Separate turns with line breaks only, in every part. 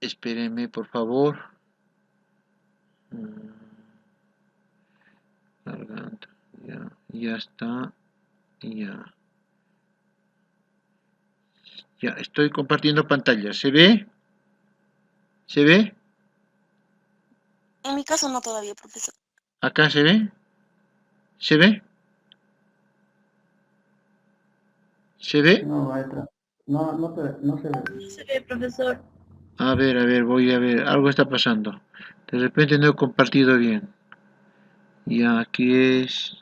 espéreme, por favor. Cargando, ya está, ya. Ya, estoy compartiendo pantalla. ¿Se ve? ¿Se ve?
En mi caso no todavía, profesor.
¿Acá se ve? ¿Se ve? ¿Se ve?
No, maestra. No, no se ve.
No se ve, profesor.
A ver, voy a ver. Algo está pasando. De repente no he compartido bien. Ya, aquí es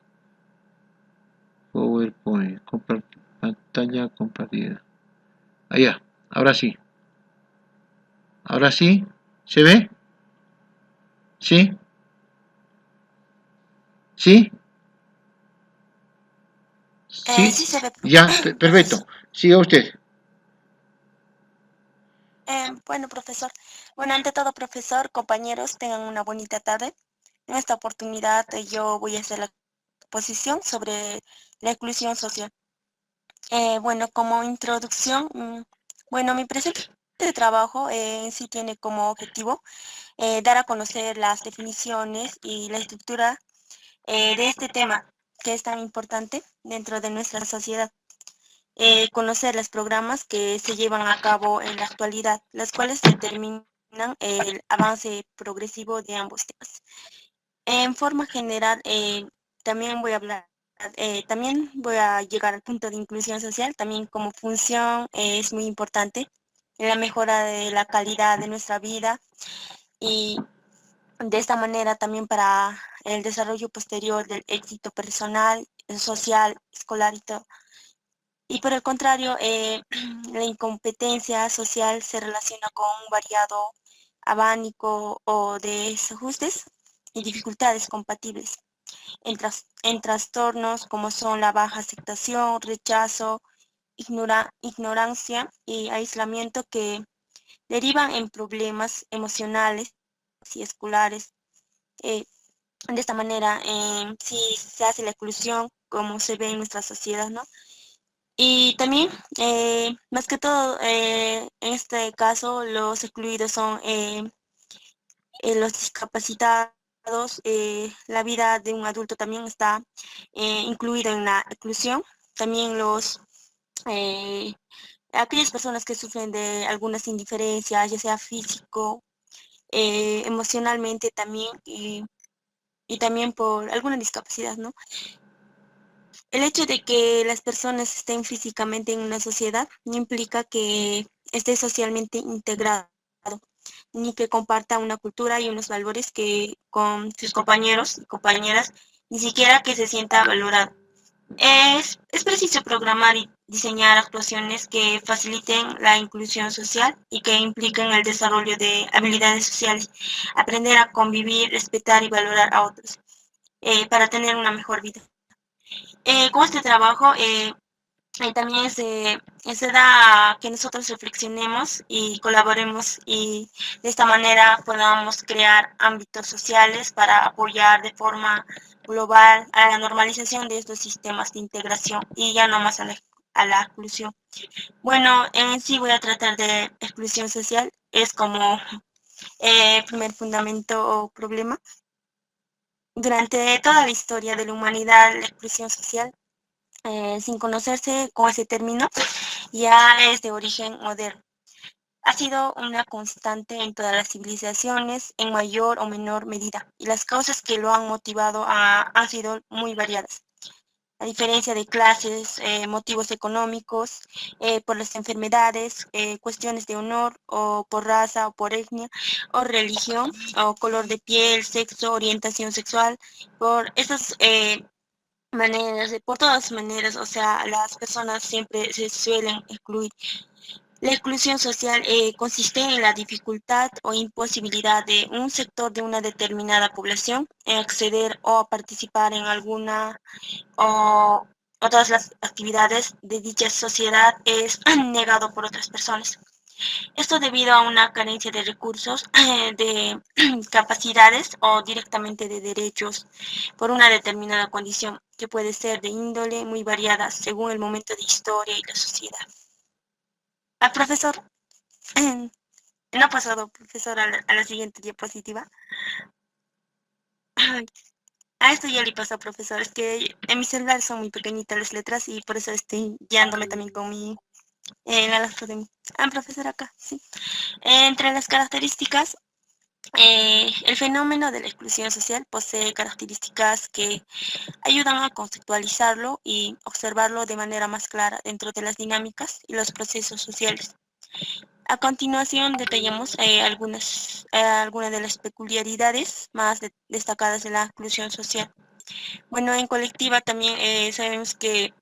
PowerPoint. Pantalla compartida. Allá, ahora sí. Ahora sí. ¿Se ve? ¿Sí? ¿Sí? ¿Sí?
Sí se ve,
Ya,
profesor.
perfecto. Siga usted.
Bueno, profesor. Bueno, ante todo, profesor, compañeros, tengan una bonita tarde. En esta oportunidad yo voy a hacer la exposición sobre la inclusión social. Bueno, como introducción, bueno, mi presente trabajo en sí tiene como objetivo dar a conocer las definiciones y la estructura de este tema que es tan importante dentro de nuestra sociedad. Conocer los programas que se llevan a cabo en la actualidad, las cuales determinan el avance progresivo de ambos temas. En forma general, también voy a hablar, también voy a llegar al punto de inclusión social, también como función es muy importante en la mejora de la calidad de nuestra vida y de esta manera también para el desarrollo posterior del éxito personal, social, escolar y todo. Y por el contrario, la incompetencia social se relaciona con un variado abanico o de desajustes y dificultades compatibles en trastornos como son la baja aceptación, rechazo, ignorancia y aislamiento que derivan en problemas emocionales y escolares. Eh, de esta manera, sí se hace la exclusión como se ve en nuestra sociedad, ¿no? Y también, más que todo, en este caso, los excluidos son los discapacitados. La vida de un adulto también está incluida en la exclusión. También eh, aquellas personas que sufren de algunas indiferencias, ya sea físico, emocionalmente también, y también por alguna discapacidad, ¿no? El hecho de que las personas estén físicamente en una sociedad no implica que esté socialmente integrado, ni que comparta una cultura y unos valores que con sus compañeros y compañeras, ni siquiera que se sienta valorado. Es preciso programar y diseñar actuaciones que faciliten la inclusión social y que impliquen el desarrollo de habilidades sociales, aprender a convivir, respetar y valorar a otros para tener una mejor vida. Con este trabajo también se da a que nosotros reflexionemos y colaboremos y de esta manera podamos crear ámbitos sociales para apoyar de forma global a la normalización de estos sistemas de integración y ya no más a la exclusión. Bueno, en sí voy a tratar de exclusión social, es como primer fundamento o problema. Durante toda la historia de la humanidad, la exclusión social sin conocerse con ese término, ya es de origen moderno. Ha sido una constante en todas las civilizaciones, en mayor o menor medida, y las causas que lo han motivado han sido muy variadas. A diferencia de clases, motivos económicos, por las enfermedades, cuestiones de honor, o por raza, o por etnia, o religión, o color de piel, sexo, orientación sexual, por esas maneras, por todas maneras, o sea, las personas siempre se suelen excluir. La exclusión social consiste en la dificultad o imposibilidad de un sector de una determinada población en acceder o participar en alguna o todas las actividades de dicha sociedad es negado por otras personas. Esto debido a una carencia de recursos, de capacidades o directamente de derechos por una determinada condición, que puede ser de índole muy variada según el momento de historia y la sociedad. Al profesor. No ha pasado, profesor, a la siguiente diapositiva. Ay, a esto ya le pasó, profesor. Es que en mi celular son muy pequeñitas las letras y por eso estoy guiándome también con la laptop de mi... Ah, profesor, acá, sí. Entre las características, el fenómeno de la exclusión social posee características que ayudan a conceptualizarlo y observarlo de manera más clara dentro de las dinámicas y los procesos sociales. A continuación detallamos algunas de las peculiaridades más destacadas de la inclusión social. Bueno, en colectiva también sabemos que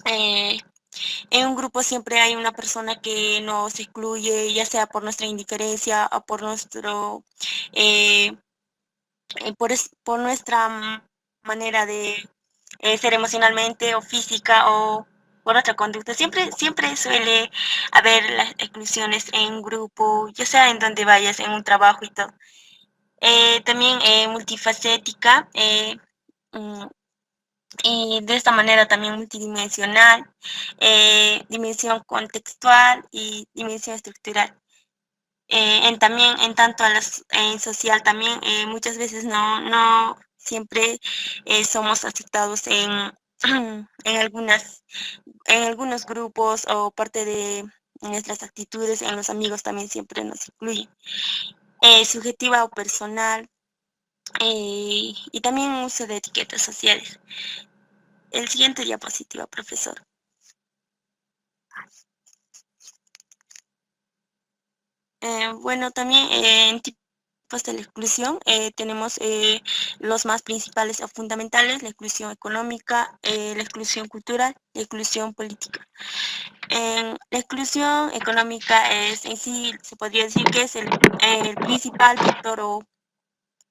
eh, en un grupo siempre hay una persona que nos excluye, ya sea por nuestra indiferencia o por eh, por nuestra manera de ser emocionalmente o física o por otra conducta. Siempre suele haber las exclusiones en un grupo, ya sea en donde vayas, en un trabajo y todo. También multifacética, mm, y de esta manera también multidimensional, dimensión contextual y dimensión estructural. También en tanto a las en social también muchas veces no siempre somos aceptados en algunos grupos o parte de nuestras actitudes en los amigos también siempre nos incluye. Subjetiva o personal y también uso de etiquetas sociales. El siguiente diapositiva, profesor. Bueno, también en tipos de la exclusión tenemos los más principales o fundamentales: la exclusión económica, la exclusión cultural, la exclusión política. La exclusión económica es en sí, se podría decir que es el principal factor o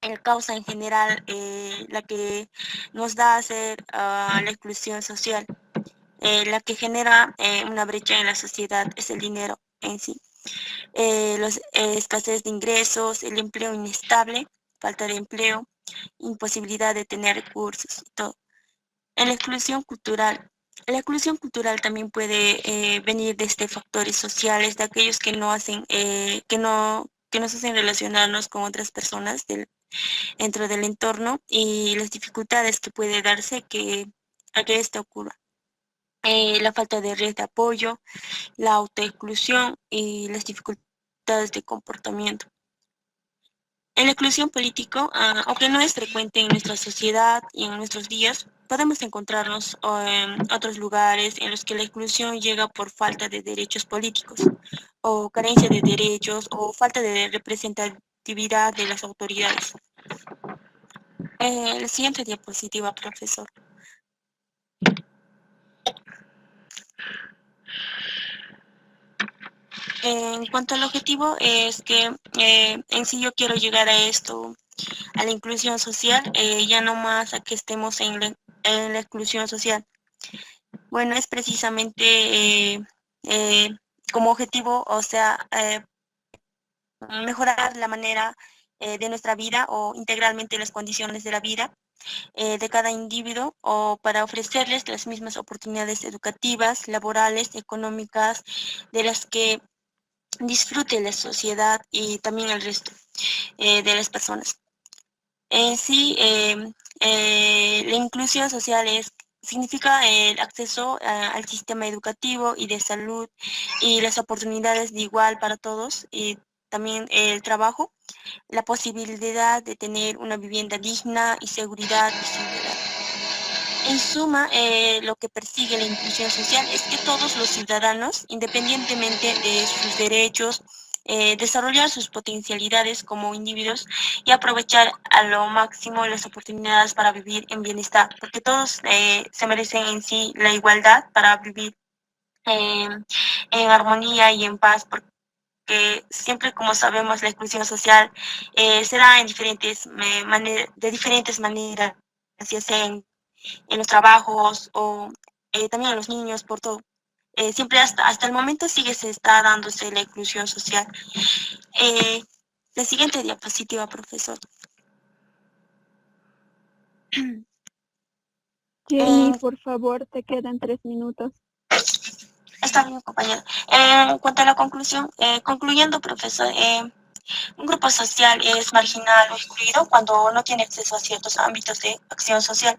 el causa en general la que nos da a hacer la exclusión social. La que genera una brecha en la sociedad es el dinero en sí. Escasez de ingresos, el empleo inestable, falta de empleo, imposibilidad de tener recursos y todo. En la exclusión cultural también puede venir desde factores sociales, de aquellos que no hacen, que nos hacen relacionarnos con otras personas dentro del entorno y las dificultades que puede darse a que esto ocurra. La falta de red de apoyo, la autoexclusión y las dificultades de comportamiento. En la exclusión político, aunque no es frecuente en nuestra sociedad y en nuestros días, podemos encontrarnos en otros lugares en los que la exclusión llega por falta de derechos políticos, o carencia de derechos, o falta de representatividad de las autoridades. La siguiente diapositiva, profesor. En cuanto al objetivo, es que en sí yo quiero llegar a esto, a la inclusión social, ya no más a que estemos en la exclusión social. Bueno, es precisamente como objetivo, o sea, mejorar la manera de nuestra vida o integralmente las condiciones de la vida de cada individuo o para ofrecerles las mismas oportunidades educativas, laborales, económicas, de las que disfrute la sociedad y también el resto de las personas. En sí, la inclusión social significa el acceso al sistema educativo y de salud y las oportunidades de igual para todos y también el trabajo, la posibilidad de tener una vivienda digna y seguridad y ciudadana. En suma, lo que persigue la inclusión social es que todos los ciudadanos, independientemente de sus derechos, desarrollar sus potencialidades como individuos y aprovechar a lo máximo las oportunidades para vivir en bienestar, porque todos se merecen en sí la igualdad para vivir eh, en armonía y en paz, porque siempre, como sabemos, la inclusión social se da de diferentes maneras, ya sea en los trabajos o también a los niños, por todo. Siempre hasta el momento se está dándose la inclusión social. La siguiente diapositiva, profesor.
Jenny, por favor, te quedan 3 minutos.
Está bien, compañero. En cuanto a la conclusión, concluyendo, profesor, un grupo social es marginal o excluido cuando no tiene acceso a ciertos ámbitos de acción social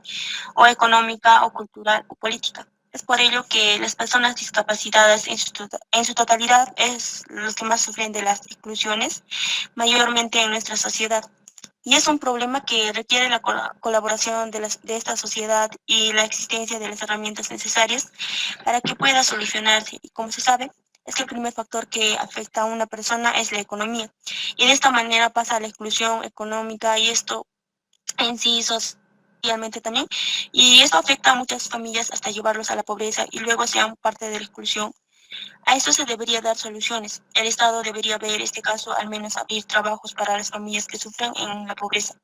o económica o cultural o política. Es por ello que las personas discapacitadas en su totalidad es los que más sufren de las exclusiones, mayormente en nuestra sociedad. Y es un problema que requiere la colaboración de esta sociedad y la existencia de las herramientas necesarias para que pueda solucionarse. Y como se sabe, es que el primer factor que afecta a una persona es la economía. Y de esta manera pasa a la exclusión económica y esto en sí socialmente también. Y esto afecta a muchas familias hasta llevarlos a la pobreza y luego sean parte de la exclusión. A esto se debería dar soluciones. El Estado debería ver este caso, al menos abrir trabajos para las familias que sufren en la pobreza.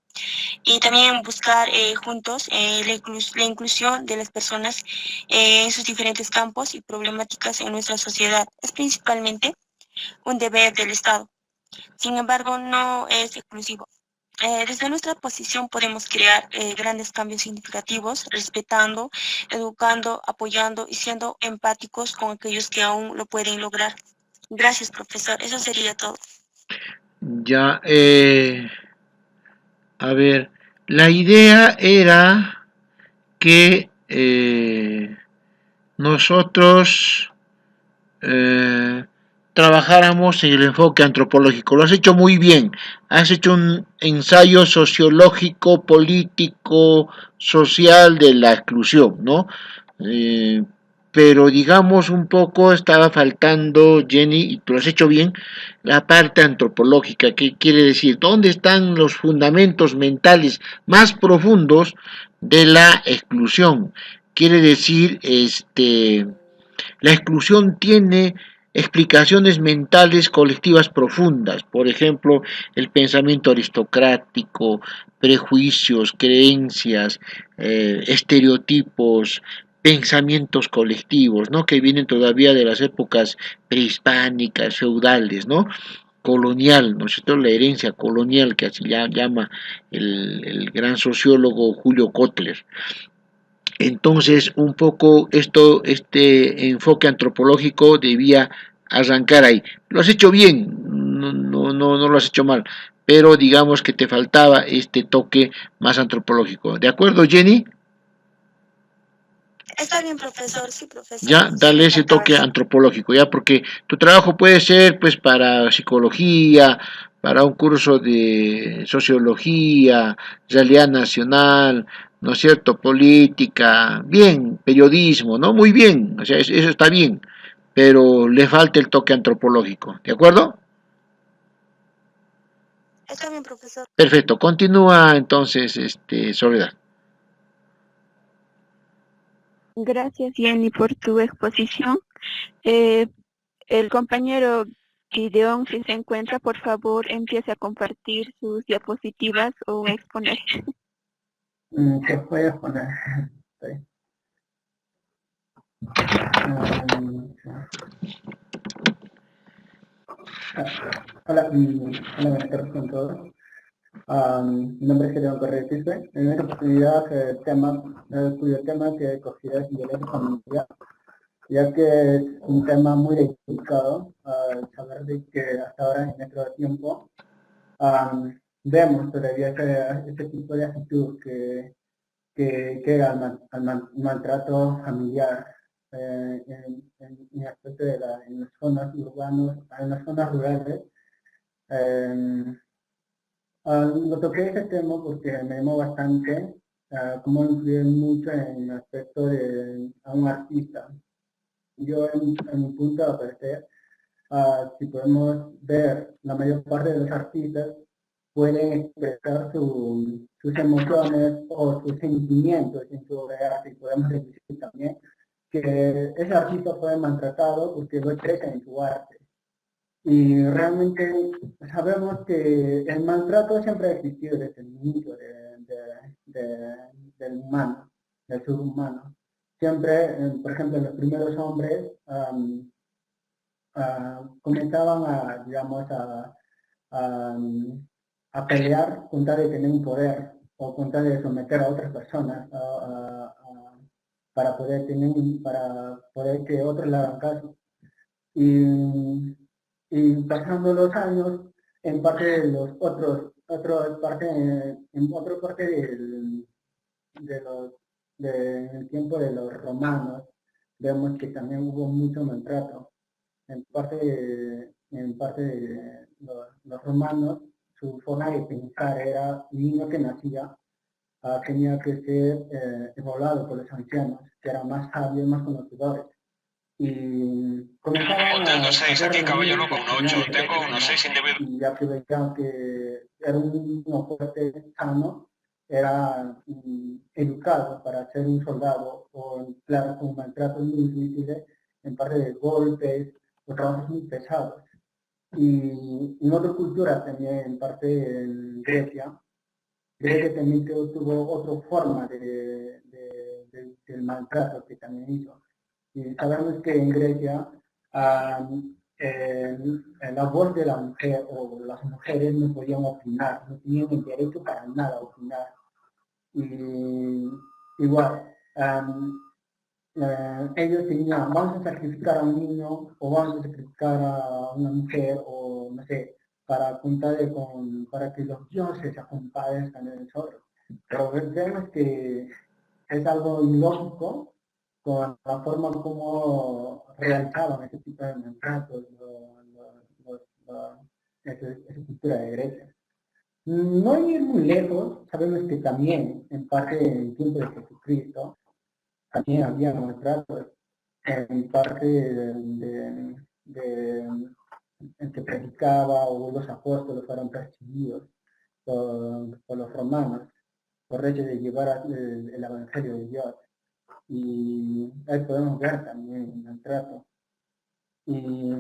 Y también buscar juntos la inclusión de las personas en sus diferentes campos y problemáticas en nuestra sociedad. Es principalmente un deber del Estado. Sin embargo, no es exclusivo. Desde nuestra posición podemos crear grandes cambios significativos, respetando, educando, apoyando y siendo empáticos con aquellos que aún lo pueden lograr. Gracias, profesor. Eso sería todo.
Ya, a ver, la idea era que nosotros trabajáramos en el enfoque antropológico. Lo has hecho muy bien. Has hecho un ensayo sociológico, político, social de la exclusión, ¿no? Eh, pero digamos un poco estaba faltando, Jenny, y tú lo has hecho bien, la parte antropológica. ¿Qué quiere decir? ¿Dónde están los fundamentos mentales más profundos de la exclusión? Quiere decir, la exclusión tiene explicaciones mentales colectivas profundas, por ejemplo, el pensamiento aristocrático, prejuicios, creencias, estereotipos, pensamientos colectivos, ¿no? Que vienen todavía de las épocas prehispánicas, feudales, ¿no? Colonial, ¿no es cierto? La herencia colonial que así llama el gran sociólogo Julio Kotler. Entonces, un poco este enfoque antropológico debía arrancar ahí. Lo has hecho bien, no lo has hecho mal, pero digamos que te faltaba este toque más antropológico. ¿De acuerdo, Jenny?
Está bien, profesor. Sí, profesor.
Ya,
Sí
dale
me
ese
faltaba
toque
eso.
antropológico, ya, porque tu trabajo puede ser, pues, para psicología, para un curso de sociología, realidad nacional, ¿no es cierto?, política, bien, periodismo, ¿no? Muy bien, o sea, eso está bien, pero le falta el toque antropológico, ¿de acuerdo?
Está bien, profesor.
Perfecto, continúa entonces, Soledad.
Gracias, Jenny, por tu exposición. Eh, el compañero Gideon, si se encuentra, por favor, empiece a compartir sus diapositivas o exponer.
¿Qué voy a poner? Sí. Hola, buenas tardes con todos. Mi nombre es Gideon Correa Quispe. En esta oportunidad, cuyo tema que he escogido es violencia familiar, ya que es un tema muy delicado, saber de que hasta ahora en nuestro tiempo vemos todavía ese tipo de actitud que al maltrato familiar en aspecto en las zonas urbanas, en las zonas rurales. Lo toqué ese tema porque me llamó bastante cómo influye mucho en el aspecto de a un artista. Yo en mi punto de parecer, si podemos ver, la mayor parte de los artistas pueden expresar sus emociones o sus sentimientos en su obra de arte, y podemos decir también que ese artista fue maltratado porque lo expresa en su arte. Y realmente sabemos que el maltrato siempre ha existido desde el inicio del humano, del ser humano. Siempre, por ejemplo, los primeros hombres comenzaban digamos, a, a pelear con tal de tener un poder o con tal de someter a otras personas para poder que otros le hagan caso. Y pasando los años, en parte de los en otra parte del tiempo de los romanos, vemos que también hubo mucho maltrato. En parte de los romanos, su forma de pensar era un niño que nacía tenía que ser evaluado por los ancianos, que eran más sabios, más conocedores. Y comenzaban
Hotel
a
26,
hacer
aquí Caballo Loco,
reuniones
un 8,
señales,
tengo unos 6
¿no?
individuos.
Y ya que veían que era un niño fuerte, sano, era educado para ser un soldado, o claro, con maltratos muy difíciles, en parte de golpes, o trabajos muy pesados. Y en otra cultura también, en parte en Grecia, Grecia también tuvo otra forma del maltrato que también hizo. Y sabemos que en Grecia la voz de la mujer o las mujeres no podían opinar, no tenían el derecho para nada a opinar. Y igual, ellos tenían, vamos a sacrificar a un niño o vamos a sacrificar a una mujer o no sé, para que los dioses se compadezcan de nosotros. Pero vemos que es algo ilógico con la forma como realizaban ese tipo de maltratos, esa cultura de Grecia. No ir muy lejos, sabemos que también, en parte en el tiempo de Jesucristo, también había maltratos, en parte el que predicaba o los apóstoles fueron perseguidos por los romanos por hecho de llevar el evangelio de Dios. Y ahí podemos ver también el maltrato. Y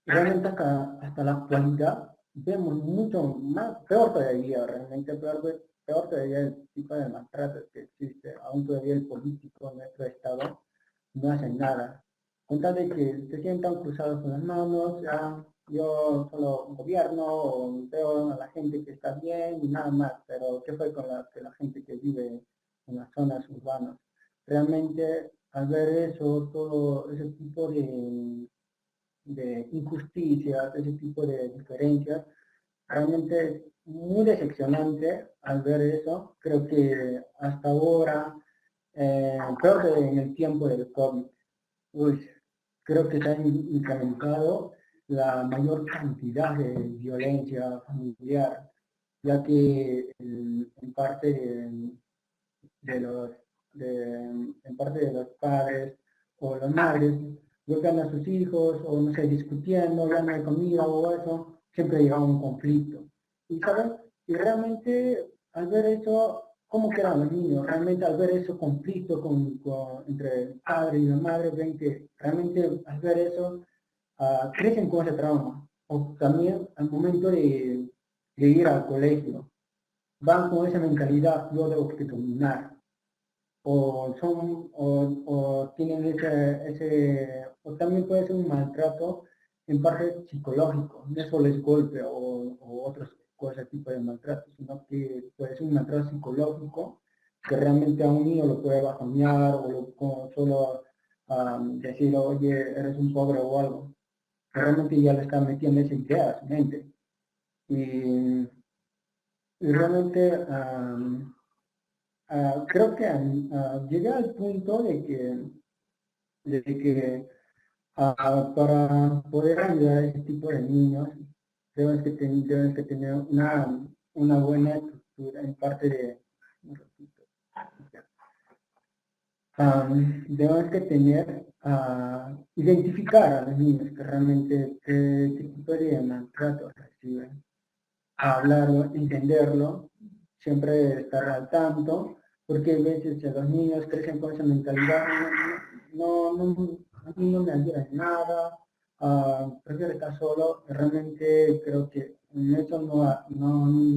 realmente hasta la actualidad vemos mucho más, peor todavía, realmente peor todavía el tipo de maltrato que existe. Aún todavía el político en nuestro estado no hace nada. Con tal de que se sientan cruzados con las manos, ya, yo solo gobierno o veo a la gente que está bien y nada más, pero ¿qué fue con la gente que vive en las zonas urbanas? Realmente al ver eso, todo ese tipo de injusticias, ese tipo de diferencias, realmente es muy decepcionante al ver eso. Creo que hasta ahora, creo que en el tiempo del COVID, creo que se ha incrementado la mayor cantidad de violencia familiar, ya que en parte de los, en parte de los padres o las madres bloquean a sus hijos o no sé, discutiendo, ya no hay comida o eso, siempre llega a un conflicto. Y sabes, y realmente al ver eso, ¿cómo quedan los niños? Realmente al ver ese conflicto entre el padre y la madre, ven que realmente al ver eso, crecen con ese trauma. O también al momento de ir al colegio, van con esa mentalidad, yo debo que dominar o tienen o también puede ser un maltrato en parte psicológico, no solo es golpe o otras cosas, tipo de maltrato, sino que puede ser un maltrato psicológico que realmente a un niño lo puede bajonear o solo decir, oye, eres un pobre o algo, que realmente ya le está metiendo esa idea a su mente. Y realmente creo que llegué al punto de que para poder ayudar a ese tipo de niños debes que tener una buena estructura en parte de... debes que tener, identificar a los niños que realmente qué tipo de maltrato reciben, hablarlo, entenderlo, siempre estar al tanto, porque a veces los niños crecen con esa mentalidad, a mí no me ayuda en nada, prefiero estar solo. Realmente creo que en eso no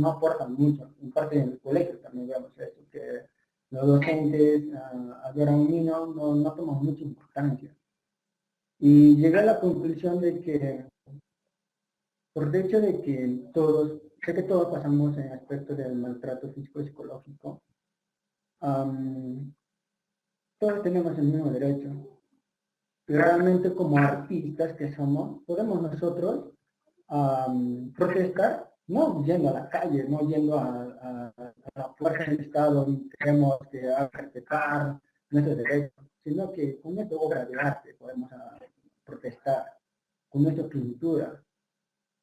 aportan mucho. En parte en el colegio también vemos eso, que los docentes al ver a un niño no toman mucha importancia. Y llegué a la conclusión de que, por el hecho de que sé que todos pasamos en aspectos del maltrato físico y psicológico, todos tenemos el mismo derecho. Y realmente como artistas que somos, podemos nosotros protestar, no yendo a la calle, no yendo a la fuerza del Estado y tenemos que respetar nuestros derechos, sino que con nuestra obra de arte podemos protestar, con nuestra pintura.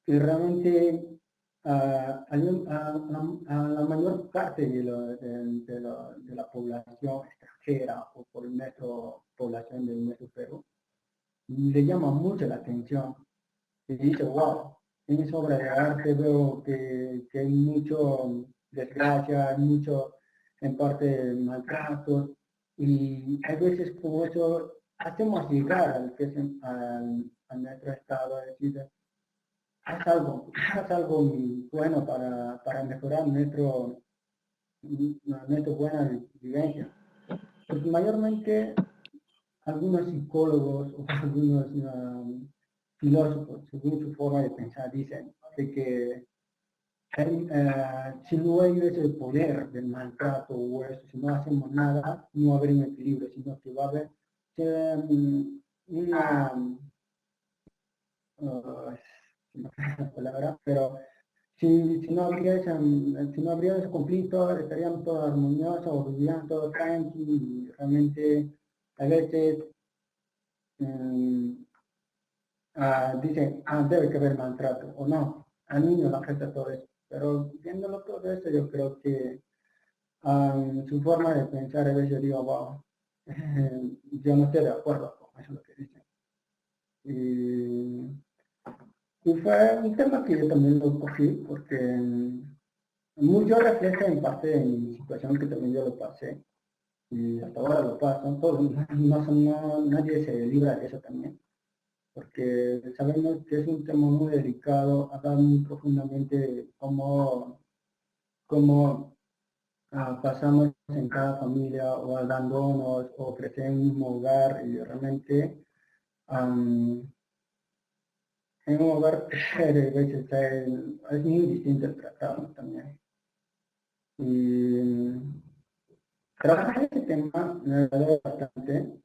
Y realmente a la mayor parte de la población extranjera o por nuestra población de nuestro Perú, le llama mucho la atención y dice, wow, en esa obra de arte veo que hay mucho desgracia, hay mucho en parte maltrato y hay veces como eso hacemos llegar a nuestro estado, a decir, haz algo bueno para mejorar nuestra buena vivencia. Porque mayormente algunos psicólogos o algunos filósofos, según su forma de pensar, dicen de que si no hay ese poder del maltrato o eso, si no hacemos nada, no va a haber un equilibrio, sino que va a haber una, la palabra, pero si no habría ese conflicto, estaríamos todos armoniosos o vivían todos tranquilos y realmente a veces dicen, debe que haber maltrato, o no, al niño le afecta todo eso. Pero viéndolo todo eso, yo creo que su forma de pensar, a veces yo digo, wow, yo no estoy de acuerdo con eso lo que dicen. Y fue un tema que yo también lo cogí, porque mucho refleja en parte en mi situación que también yo lo pasé, y hasta ahora lo paso, nadie se libra de eso también, porque sabemos que es un tema muy delicado, hablar muy profundamente de cómo pasamos en cada familia o abandonos o crecer en un mismo hogar y realmente en un hogar a veces es muy distinto el tratado también. Y trabajar en ese tema me ayudó bastante.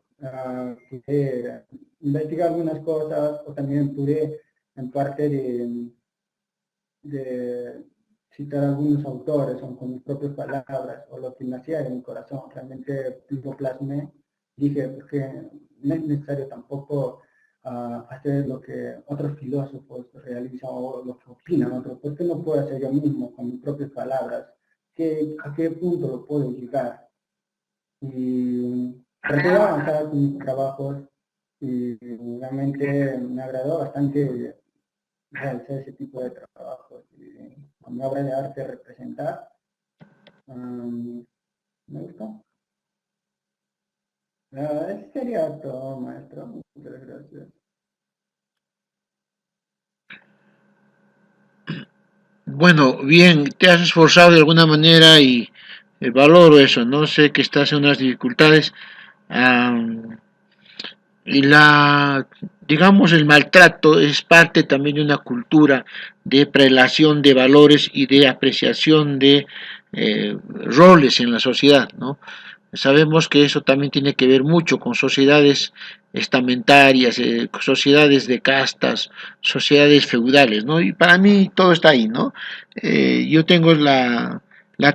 Pude investigar algunas cosas o también pude en parte de citar algunos autores o con mis propias palabras o lo que nacía de mi corazón. Realmente lo plasmé, dije que no es necesario tampoco hacer lo que otros filósofos realizan o lo que opinan otros, porque no puedo hacer yo mismo con mis propias palabras, a qué punto lo puedo llegar. Y traté de avanzar con mis trabajos y realmente me agradó bastante realizar ese tipo de trabajos y con mi obra de arte representar. Me gustó. Eso sería todo, maestro. Muchas gracias.
Bueno, bien, te has esforzado de alguna manera y valoro eso, ¿no? Sé que estás en unas dificultades. Y digamos, el maltrato es parte también de una cultura de prelación de valores y de apreciación de roles en la sociedad, ¿no? Sabemos que eso también tiene que ver mucho con sociedades estamentarias, sociedades de castas, sociedades feudales, ¿no? Y para mí todo está ahí, ¿no? Yo tengo la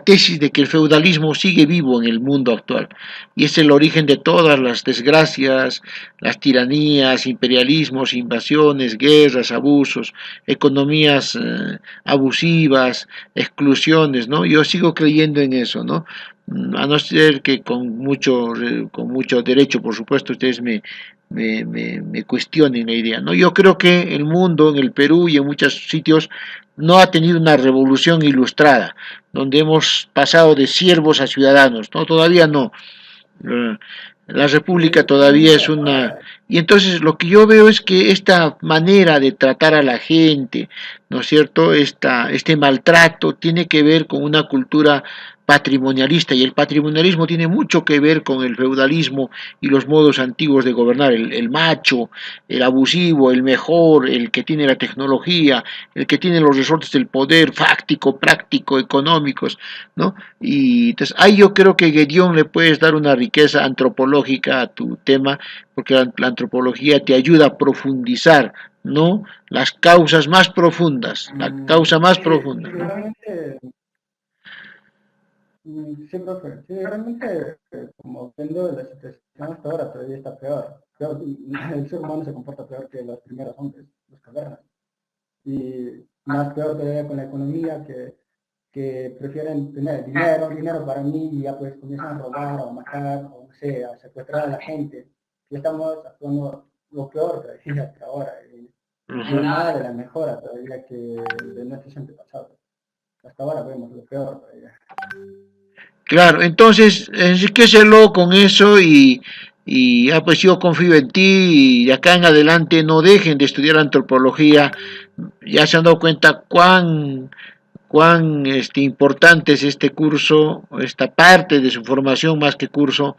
tesis de que el feudalismo sigue vivo en el mundo actual y es el origen de todas las desgracias, las tiranías, imperialismos, invasiones, guerras, abusos, economías abusivas, exclusiones, ¿no? Yo sigo creyendo en eso, ¿no? A no ser que con mucho derecho, por supuesto, ustedes me cuestionen la idea, ¿no? Yo creo que el mundo, en el Perú y en muchos sitios, no ha tenido una revolución ilustrada, donde hemos pasado de siervos a ciudadanos, ¿no? Todavía no. La República todavía es una... Y entonces lo que yo veo es que esta manera de tratar a la gente, ¿no es cierto? Este maltrato tiene que ver con una cultura patrimonialista y el patrimonialismo tiene mucho que ver con el feudalismo y los modos antiguos de gobernar, el macho, el abusivo, el mejor, el que tiene la tecnología, el que tiene los resortes del poder fáctico, práctico, económicos, ¿no? Y entonces ahí yo creo que Guedión le puedes dar una riqueza antropológica a tu tema, porque la antropología te ayuda a profundizar, ¿no? Las causas más profundas, la causa más profunda.
Sí, profe. Sí, realmente, como viendo la situación hasta ahora, todavía está peor. El ser humano se comporta peor que los primeros hombres, los cavernas. Y más peor todavía con la economía, que prefieren tener dinero para mí, y ya pues comienzan a robar o a matar, o no sé, a secuestrar a la gente. Y estamos actuando lo peor todavía hasta ahora. Y nada de la mejora todavía que de nuestros antepasados. Hasta ahora vemos lo peor todavía.
Claro, entonces enriquecelo con eso y pues yo confío en ti y de acá en adelante no dejen de estudiar antropología. Ya se han dado cuenta cuán importante es este curso, esta parte de su formación más que curso,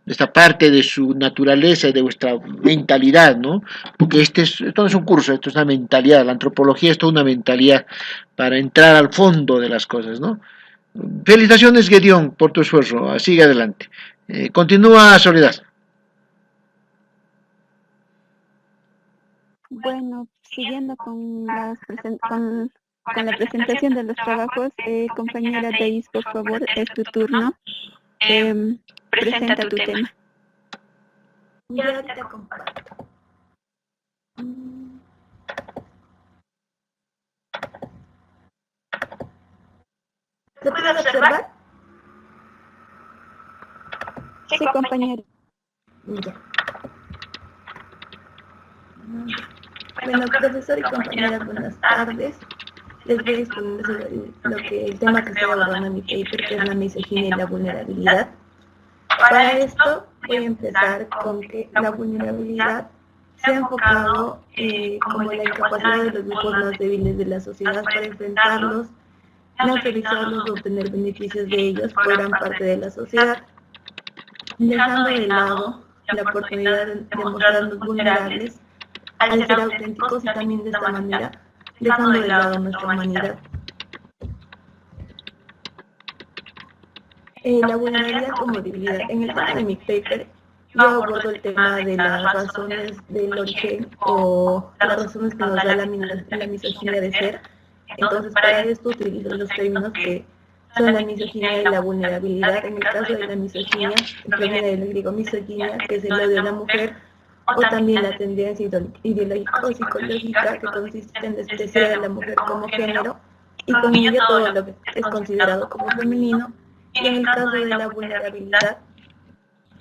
esta parte de su naturaleza y de vuestra mentalidad, ¿no? Porque esto no es un curso, esto es una mentalidad, la antropología es toda una mentalidad para entrar al fondo de las cosas, ¿no? Felicitaciones, Gedeón, por tu esfuerzo. Sigue adelante. Continúa, Soledad.
Bueno, siguiendo con con la presentación de los trabajos, compañera Deis, por favor, es tu turno. Presenta tu tema.
Ya te comparto. ¿Se puede observar?
Sí, compañero.
Ya. Bueno, profesor y compañeras, buenas tardes. Les voy a exponer sobre el tema que estoy abordando en mi paper, que es la misoginia y la vulnerabilidad. Para esto voy a empezar con que la vulnerabilidad se ha enfocado como la incapacidad de los grupos más débiles de la sociedad para enfrentarlos, neutralizarlos o obtener beneficios de ellos por gran parte de la sociedad, dejando de lado la oportunidad de mostrarnos vulnerables al ser auténticos y también de esta manera dejando de lado nuestra humanidad. La vulnerabilidad como debilidad. En el tema de mi paper, yo abordo el tema de las razones del origen o las razones que nos da la misoginia de ser. Entonces, para esto utilizo los términos que son la misoginia y la vulnerabilidad. En el caso de la misoginia, que proviene del griego misoginia, que es el odio a la mujer, o también la tendencia ideológica o psicológica, que consiste en despreciar a la mujer como género, y con ello todo lo que es considerado como femenino. Y en el caso de la vulnerabilidad,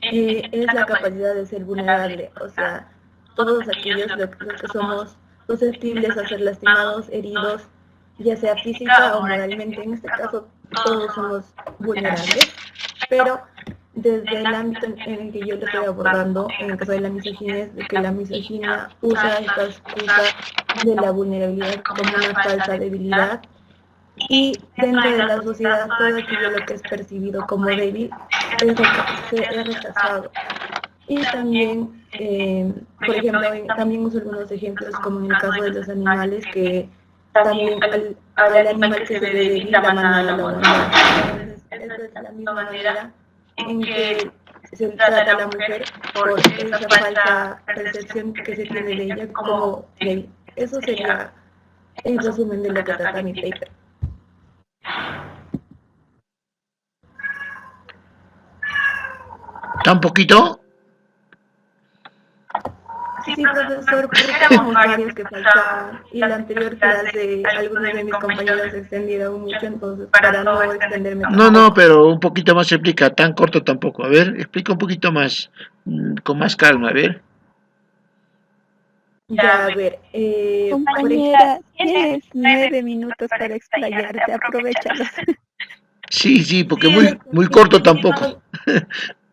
es la capacidad de ser vulnerable, o sea, todos aquellos los que somos susceptibles a ser lastimados, heridos, ya sea física o moralmente. En este caso, todos somos vulnerables, pero desde el ámbito en el que yo lo estoy abordando, en el caso de la misoginia, es de que la misoginia usa esta excusa de la vulnerabilidad como una falsa debilidad, y dentro de la sociedad todo aquello lo que es percibido como débil es rechazado. Y también, por ejemplo, también uso algunos ejemplos como en el caso de los animales, que también al animal que se ve débil, la manada lo abandona. Entonces, esa es la misma manera en que se trata a la mujer por esa falsa percepción que se tiene de ella como débil. Eso sería el resumen de lo que trata mi paper.
¿Tan poquito?
Sí, profesor, porque éramos varios que faltaban y la anterior clase algunos de mis compañeros se extendieron mucho, entonces para no extenderme tampoco.
No, pero un poquito más se explica, tan corto tampoco. A ver, explica un poquito más, con más calma, a ver.
Ya, a ver,
Compañera, tienes 9 minutos para explayarte, aprovechalos.
Sí, porque muy corto tampoco.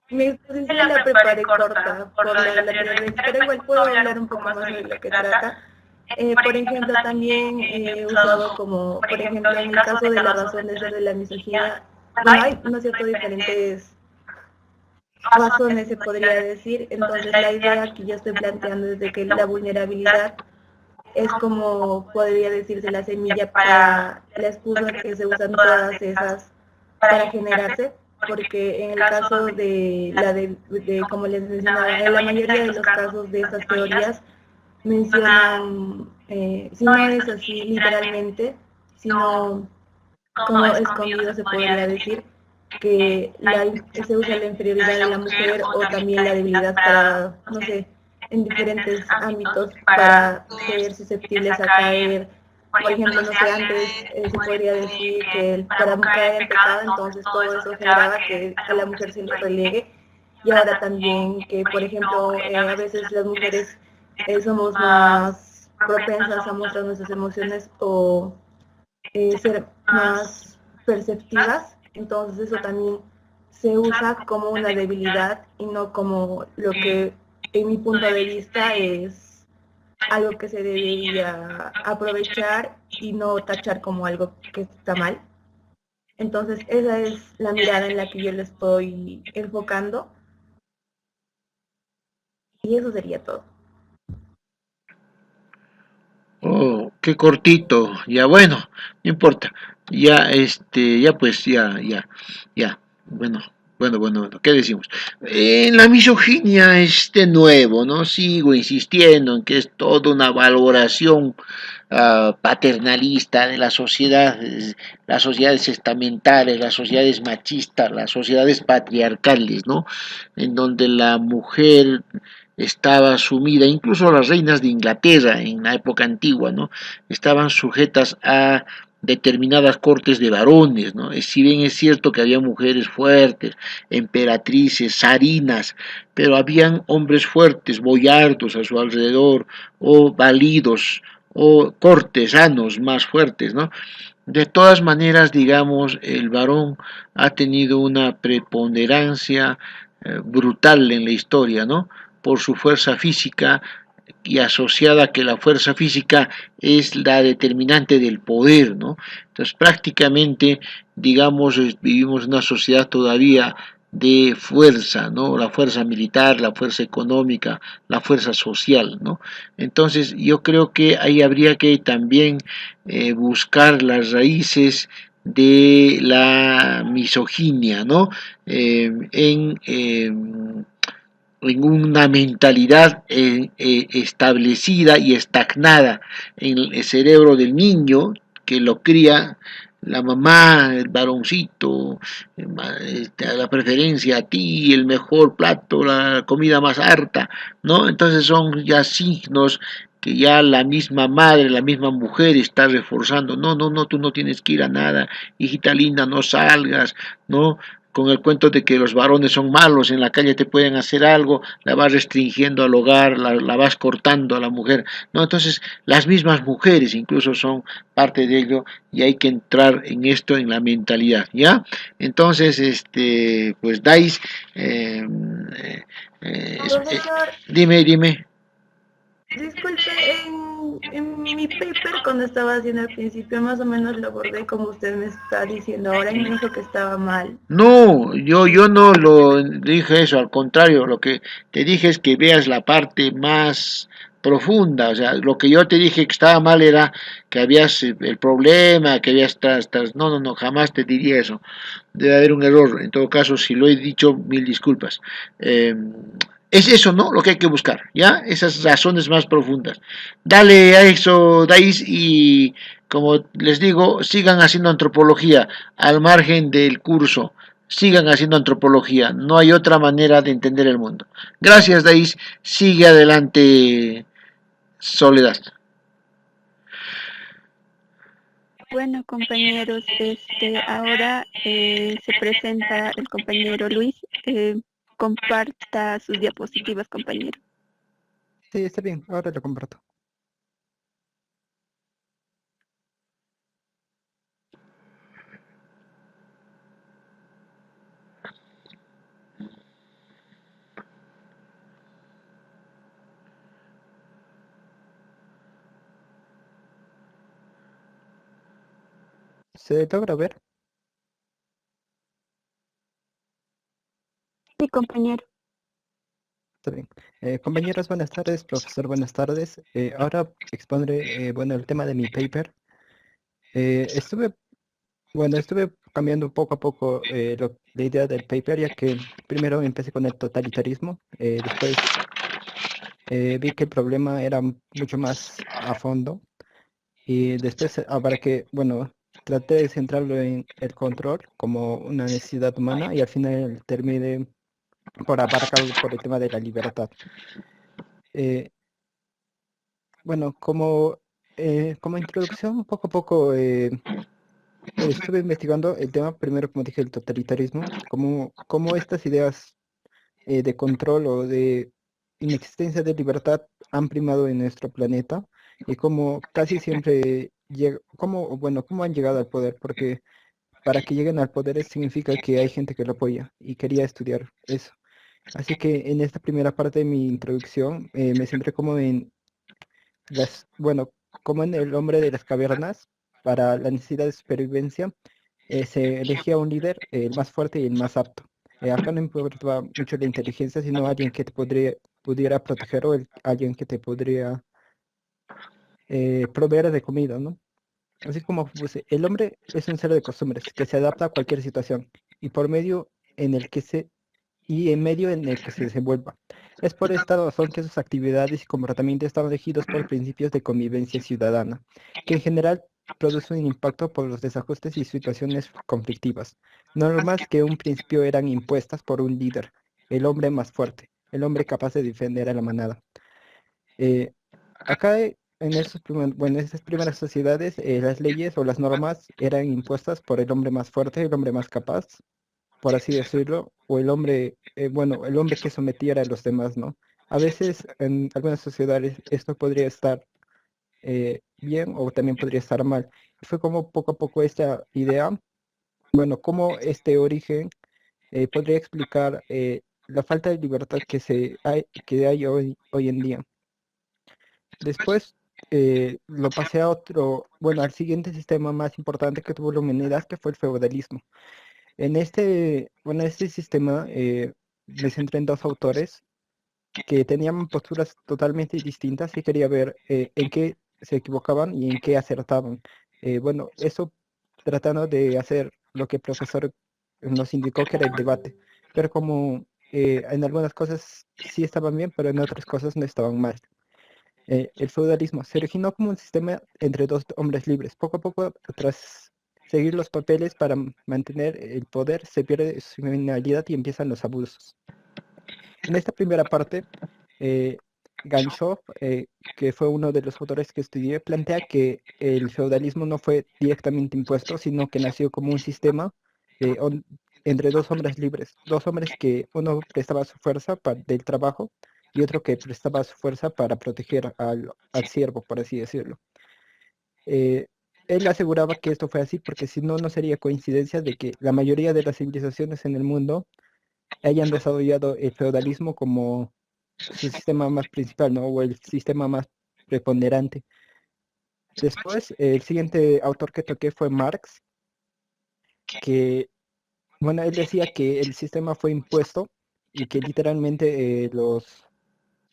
Mi exposición la preparé corta por la anterior vez, pero igual puedo hablar un poco más sobre lo que trata. Por ejemplo, también he usado como, por ejemplo, en el caso de la razón de ser de la misoginia, bueno, hay, ¿no es cierto?, diferentes razones, se podría decir. Entonces, la idea que yo estoy planteando es de que la vulnerabilidad es como, podría decirse, la semilla para la excusa que se usan todas esas para generarse. porque en el caso como les mencionaba, en la mayoría de los casos de estas teorías mencionan, si no es así literalmente, sino como escondido se podría decir, que se usa la inferioridad de la mujer o también la debilidad para, no sé, en diferentes ámbitos para ser susceptibles a caer. Por ejemplo, no sé, antes se podría decir que para caer en pecado, entonces todo eso generaba que a la mujer se le relegue. Y ahora también que, por ejemplo, a veces las mujeres somos más propensas a mostrar nuestras emociones o ser más perceptivas, entonces eso también se usa como una debilidad y no como lo que en mi punto de vista es algo que se debería aprovechar y no tachar como algo que está mal. Entonces esa es la mirada en la que yo le estoy enfocando y eso sería todo.
Oh, qué cortito. Ya bueno, no importa. Ya ya pues ya. Bueno, bueno, ¿qué decimos? En la misoginia es de nuevo, ¿no? Sigo insistiendo en que es toda una valoración paternalista de la sociedad, las sociedades estamentales, las sociedades machistas, las sociedades patriarcales, ¿no? En donde la mujer estaba sumida, incluso las reinas de Inglaterra en la época antigua, ¿no? Estaban sujetas a determinadas cortes de varones, ¿no? Si bien es cierto que había mujeres fuertes, emperatrices, zarinas, pero habían hombres fuertes, boyardos a su alrededor, o validos, o cortesanos más fuertes, ¿no? De todas maneras, digamos, el varón ha tenido una preponderancia brutal en la historia, ¿no? Por su fuerza física y asociada a que la fuerza física es la determinante del poder, ¿no? Entonces, prácticamente, digamos, vivimos en una sociedad todavía de fuerza, ¿no? La fuerza militar, la fuerza económica, la fuerza social, ¿no? Entonces, yo creo que ahí habría que también buscar las raíces de la misoginia, ¿no? En una mentalidad establecida y estagnada en el cerebro del niño que lo cría la mamá, el varoncito, la preferencia a ti, el mejor plato, la comida más harta, ¿no? Entonces son ya signos que ya la misma madre, la misma mujer está reforzando, no, tú no tienes que ir a nada, hijita linda, no salgas, ¿no? Con el cuento de que los varones son malos, en la calle te pueden hacer algo, la vas restringiendo al hogar, la vas cortando a la mujer, ¿no? Entonces, las mismas mujeres incluso son parte de ello y hay que entrar en esto, en la mentalidad, ¿ya? Entonces, pues Dais,
Profesor,
dime.
disculpe, en mi paper cuando estaba haciendo al principio más o menos lo abordé como usted me está diciendo ahora y me dijo que estaba mal.
No, yo no lo dije eso, al contrario, lo que te dije es que veas la parte más profunda, o sea, lo que yo te dije que estaba mal era que habías el problema, que habías no, jamás te diría eso, debe haber un error, en todo caso, si lo he dicho, mil disculpas. Es eso, ¿no? Lo que hay que buscar, ¿ya? Esas razones más profundas. Dale a eso, Dais, y como les digo, sigan haciendo antropología al margen del curso. Sigan haciendo antropología. No hay otra manera de entender el mundo. Gracias, Dais. Sigue adelante, Soledad.
Bueno, compañeros, ahora se presenta el compañero Luis. Comparta sus diapositivas, compañero.
Sí, está bien, ahora lo comparto. ¿Se logra ver?
Sí, compañero.
Está bien. Compañeros, buenas tardes. Profesor, buenas tardes. Ahora expondré, bueno, el tema de mi paper. Estuve Bueno, estuve cambiando poco a poco la idea del paper, ya que primero empecé con el totalitarismo, después vi que el problema era mucho más a fondo y después abarqué, bueno, traté de centrarlo en el control como una necesidad humana y al final terminé por abarcarlo por el tema de la libertad. Eh, bueno, como introducción, poco a poco estuve investigando el tema, primero, como dije, el totalitarismo, cómo estas ideas de control o de inexistencia de libertad han primado en nuestro planeta y cómo casi siempre cómo han llegado al poder, porque para que lleguen al poder significa que hay gente que lo apoya y quería estudiar eso. Así que en esta primera parte de mi introducción me centré como en bueno, como en el hombre de las cavernas, para la necesidad de supervivencia, se elegía un líder, el más fuerte y el más apto. Acá no importaba mucho la inteligencia, sino alguien que te pudiera proteger o alguien que te podría proveer de comida, ¿no? Así como pues, el hombre es un ser de costumbres que se adapta a cualquier situación y por medio en el que se y en medio en el que se desenvuelva. Es por esta razón que sus actividades y comportamientos están regidos por principios de convivencia ciudadana, que en general producen un impacto por los desajustes y situaciones conflictivas, normas que un principio eran impuestas por un líder, el hombre más fuerte, el hombre capaz de defender a la manada. Eh, Acá en estas primeras sociedades, las leyes o las normas eran impuestas por el hombre más fuerte, el hombre más capaz, por así decirlo, o el hombre, bueno, el hombre que sometiera a los demás, ¿no? A veces en algunas sociedades esto podría estar bien o también podría estar mal. Y fue como poco a poco esta idea, bueno, cómo este origen podría explicar la falta de libertad que hay hoy en día. Después lo pasé a bueno, al siguiente sistema más importante que tuvo la humanidad, que fue el feudalismo. Este sistema me centré en dos autores que tenían posturas totalmente distintas y quería ver en qué se equivocaban y en qué acertaban. Bueno, eso tratando de hacer lo que el profesor nos indicó que era el debate, pero como en algunas cosas sí estaban bien, pero en otras cosas no estaban mal. El feudalismo se originó como un sistema entre dos hombres libres. Poco a poco, tras seguir los papeles para mantener el poder, se pierde su finalidad y empiezan los abusos. En esta primera parte, Ganshov, que fue uno de los autores que estudié, plantea que el feudalismo no fue directamente impuesto, sino que nació como un sistema eh, on- entre dos hombres libres, dos hombres que uno prestaba su fuerza del trabajo y otro que prestaba su fuerza para proteger al siervo, por así decirlo. Eh, Él aseguraba que esto fue así porque si no, no sería coincidencia de que la mayoría de las civilizaciones en el mundo hayan desarrollado el feudalismo como su sistema más principal, ¿no? O el sistema más preponderante. Después, el siguiente autor que toqué fue Marx, que, bueno, él decía que el sistema fue impuesto y que literalmente los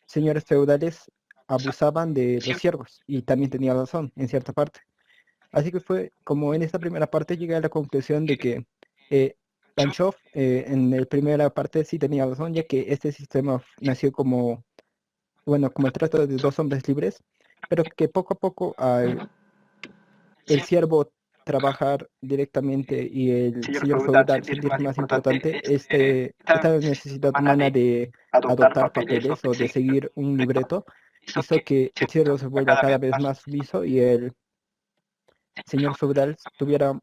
señores feudales abusaban de los siervos y también tenía razón en cierta parte. Así que fue como en esta primera parte llegué a la conclusión de que Banchov en la primera parte sí tenía razón, ya que este sistema nació como, bueno, como el trato de dos hombres libres, pero que poco a poco al el siervo trabajar directamente y el señor feudal sentirse más importante, esta necesidad humana de adoptar papeles o de seguir un libreto hizo que el siervo se vuelva cada vez más sumiso y el señor feudal tuviera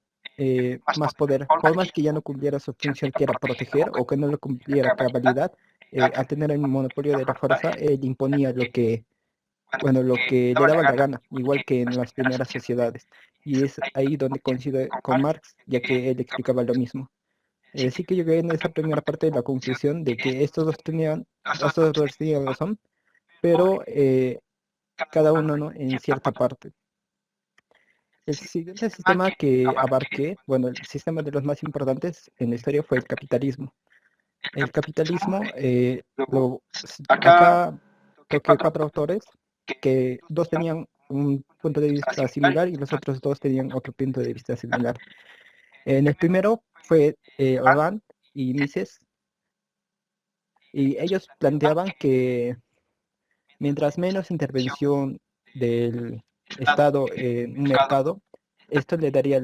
más poder, por más que ya no cumpliera su función que era proteger o que no lo cumpliera a cabalidad, al tener el monopolio de la fuerza, él imponía lo que le daba la gana, igual que en las primeras sociedades. Y es ahí donde coincide con Marx, ya que él explicaba lo mismo. Sí que llegué en esa primera parte de la conclusión de que estos dos tenían razón, pero cada uno no en cierta parte. El siguiente sistema que abarqué, bueno, el sistema de los más importantes en la historia fue el capitalismo. El capitalismo, acá toqué cuatro autores, que dos tenían un punto de vista similar y los otros dos tenían otro punto de vista similar. En el primero fue Orban y Mises, y ellos planteaban que mientras menos intervención del Estado en un mercado, esto le daría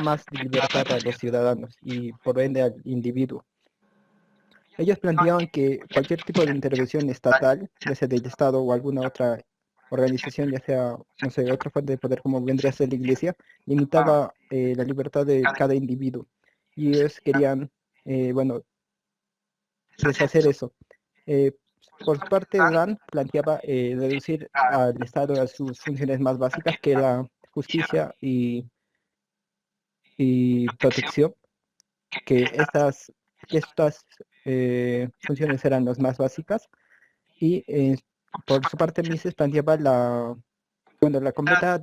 más libertad a los ciudadanos y por ende al individuo. Ellos planteaban que cualquier tipo de intervención estatal, ya sea del Estado o alguna otra organización, ya sea, no sé, otra fuente de poder como vendría a ser la Iglesia, limitaba la libertad de cada individuo. Y ellos querían, bueno, deshacer eso. Por su parte, Dan planteaba reducir al Estado a sus funciones más básicas, que era justicia y protección, que estas funciones eran las más básicas. Y por su parte, Mises planteaba la completa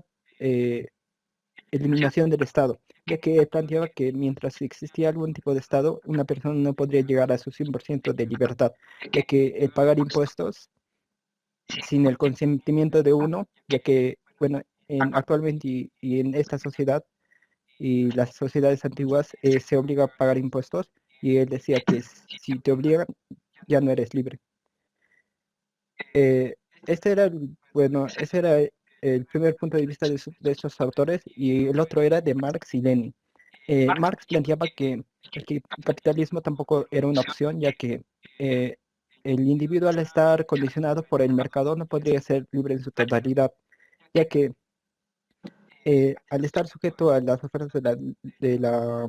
eliminación del Estado, ya que planteaba que mientras existía algún tipo de Estado, una persona no podría llegar a su 100% de libertad, ya que el pagar impuestos sin el consentimiento de uno, ya que, bueno, actualmente y en esta sociedad y las sociedades antiguas se obliga a pagar impuestos, y él decía que si te obligan, ya no eres libre. Ese era el primer punto de vista de estos autores, y el otro era de Marx y Lenin. Marx planteaba que el capitalismo tampoco era una opción, ya que el individuo, al estar condicionado por el mercado, no podría ser libre en su totalidad, ya que al estar sujeto a las ofertas de la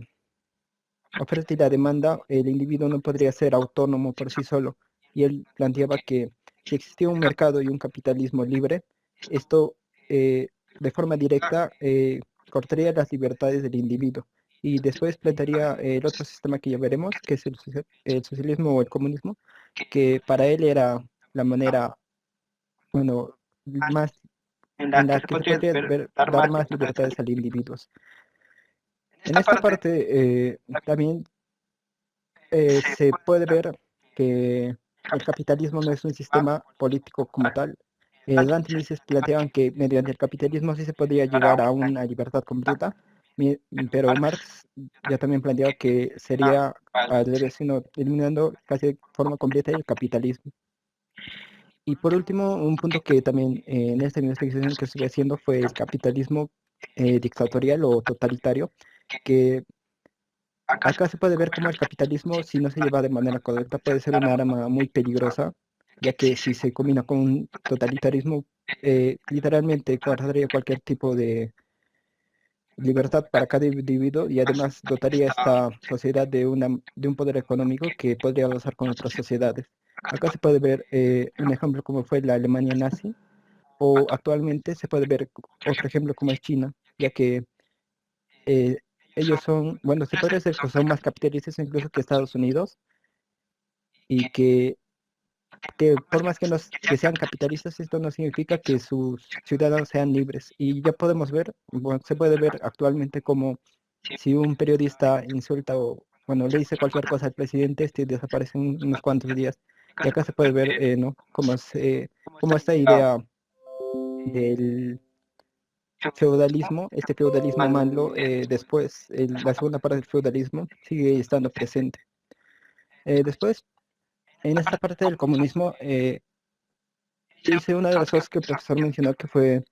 oferta y la demanda, el individuo no podría ser autónomo por sí solo. Y él planteaba que si existía un mercado y un capitalismo libre, esto de forma directa cortaría las libertades del individuo. Y después plantearía el otro sistema que ya veremos, que es el socialismo o el comunismo, que para él era la manera, bueno, más en la que se podría dar más libertades al individuo. En esta parte también se puede ver que el capitalismo no es un sistema político como tal. Dante y Mises planteaban que mediante el capitalismo sí se podría llegar a una libertad completa, pero Marx ya también planteaba que sería al revés, sino eliminando casi de forma completa el capitalismo. Y por último, un punto que también en esta investigación que estuve haciendo fue el capitalismo dictatorial o totalitario, que acá se puede ver cómo el capitalismo, si no se lleva de manera correcta, puede ser un arma muy peligrosa, ya que si se combina con un totalitarismo, literalmente coartaría cualquier tipo de libertad para cada individuo, y además dotaría a esta sociedad de un poder económico que podría avanzar con otras sociedades. Acá se puede ver un ejemplo como fue la Alemania nazi, o actualmente se puede ver otro ejemplo como es China, ya que eh, ellos son, bueno, se podría decir que son más capitalistas incluso que Estados Unidos, y que por más que sean capitalistas, esto no significa que sus ciudadanos sean libres. Y ya podemos ver, bueno, se puede ver actualmente como si un periodista insulta o, bueno, le dice cualquier cosa al presidente, este desaparece unos cuantos días. Y acá se puede ver, ¿no? Como esta idea del feudalismo, este feudalismo malo, después, la segunda parte del feudalismo sigue estando presente. Después, en esta parte del comunismo, hice una de las cosas que el profesor mencionó, que fue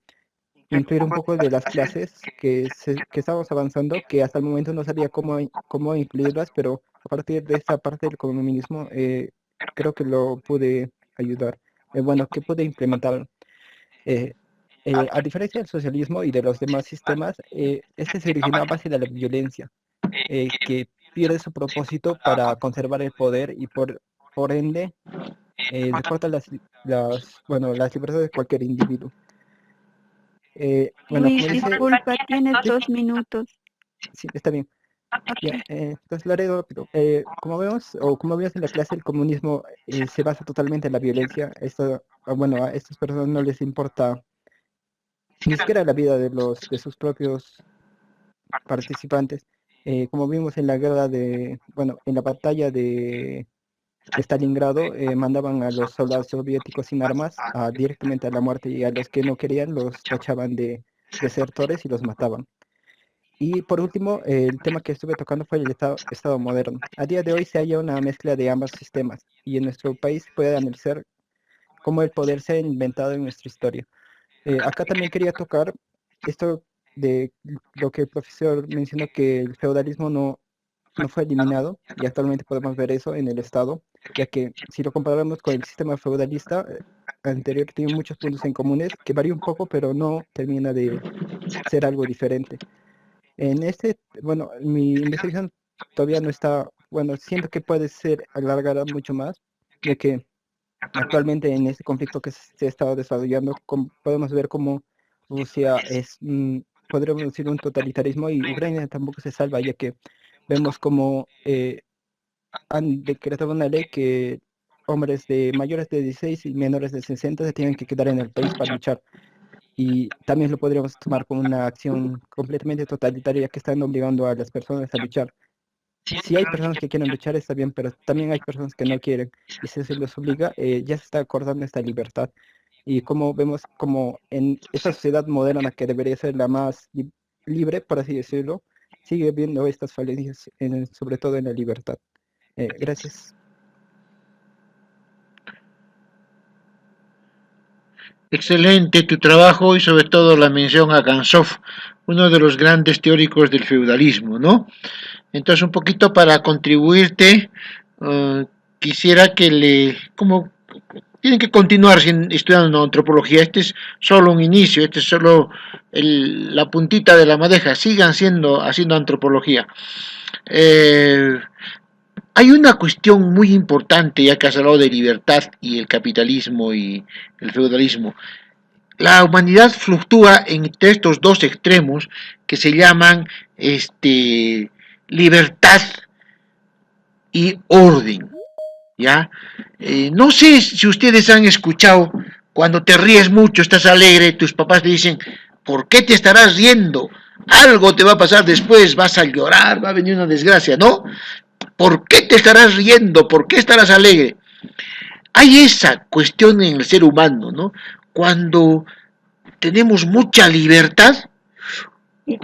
incluir un poco de las clases que estábamos avanzando, que hasta el momento no sabía cómo incluirlas, pero a partir de esta parte del comunismo creo que lo pude ayudar. Bueno, que pude implementar. A diferencia del socialismo y de los demás sistemas, este se originó a base de la violencia, que pierde su propósito para conservar el poder y por ende recorta las libertades de cualquier individuo. Bueno,
Luis,
como dice,
disculpa, tienes
sí,
2 minutos.
sí, está bien. Ya,
Ok.
entonces lo haré rápido. Como vemos, o como vimos en la clase, el comunismo se basa totalmente en la violencia. Bueno, a estas personas no les importa ni siquiera la vida de sus propios participantes. Como vimos en la guerra bueno, en la batalla de Stalingrado, mandaban a los soldados soviéticos sin armas directamente a la muerte, y a los que no querían los tachaban de desertores y los mataban. Y por último, el tema que estuve tocando fue el Estado moderno. A día de hoy se halla una mezcla de ambos sistemas y en nuestro país se puede analizar cómo el poder se ha inventado en nuestra historia. Acá también quería tocar esto de lo que el profesor mencionó, que el feudalismo no fue eliminado y actualmente podemos ver eso en el Estado, ya que si lo comparamos con el sistema feudalista anterior, tiene muchos puntos en comunes que varía un poco, pero no termina de ser algo diferente. En bueno, mi investigación todavía no está, bueno, siento que puede ser alargada mucho más, ya que actualmente en este conflicto que se ha estado desarrollando, podemos ver cómo Rusia es, podríamos decir, un totalitarismo y Ucrania tampoco se salva, ya que vemos como han decretado una ley que hombres de mayores de 16 y menores de 60 se tienen que quedar en el país para luchar. Y también lo podríamos tomar como una acción completamente totalitaria que están obligando a las personas a luchar. Si hay personas que quieren luchar está bien, pero también hay personas que no quieren. Y si se les obliga, ya se está acordando esta libertad. Y como vemos como en esta sociedad moderna que debería ser la más libre, por así decirlo, sigue viendo estas falencias, sobre todo en la libertad. Gracias.
Excelente tu trabajo y sobre todo la mención a Gansov, uno de los grandes teóricos del feudalismo, ¿no? Entonces, un poquito para contribuirte, quisiera que como tienen que continuar estudiando antropología, este es solo un inicio, este es solo la puntita de la madeja, sigan haciendo antropología. Hay una cuestión muy importante, ya que has hablado de libertad y el capitalismo y el feudalismo. La humanidad fluctúa entre estos dos extremos que se llaman libertad y orden, ¿ya? No sé si ustedes han escuchado, cuando te ríes mucho, estás alegre, tus papás te dicen, ¿por qué te estarás riendo? Algo te va a pasar después, vas a llorar, va a venir una desgracia, ¿no? ¿Por qué te estarás riendo? ¿Por qué estarás alegre? Hay esa cuestión en el ser humano, ¿no? Cuando tenemos mucha libertad,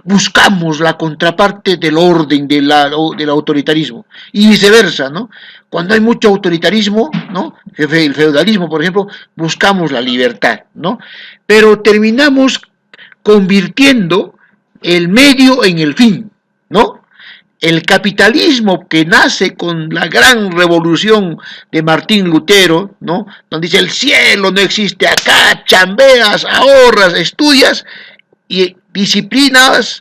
buscamos la contraparte del orden, del autoritarismo, y viceversa, ¿no? Cuando hay mucho autoritarismo, ¿no? El feudalismo, por ejemplo, buscamos la libertad, ¿no? Pero terminamos convirtiendo el medio en el fin, ¿no? El capitalismo que nace con la gran revolución de Martín Lutero, ¿no? Donde dice el cielo no existe acá, chambeas, ahorras, estudias y disciplinas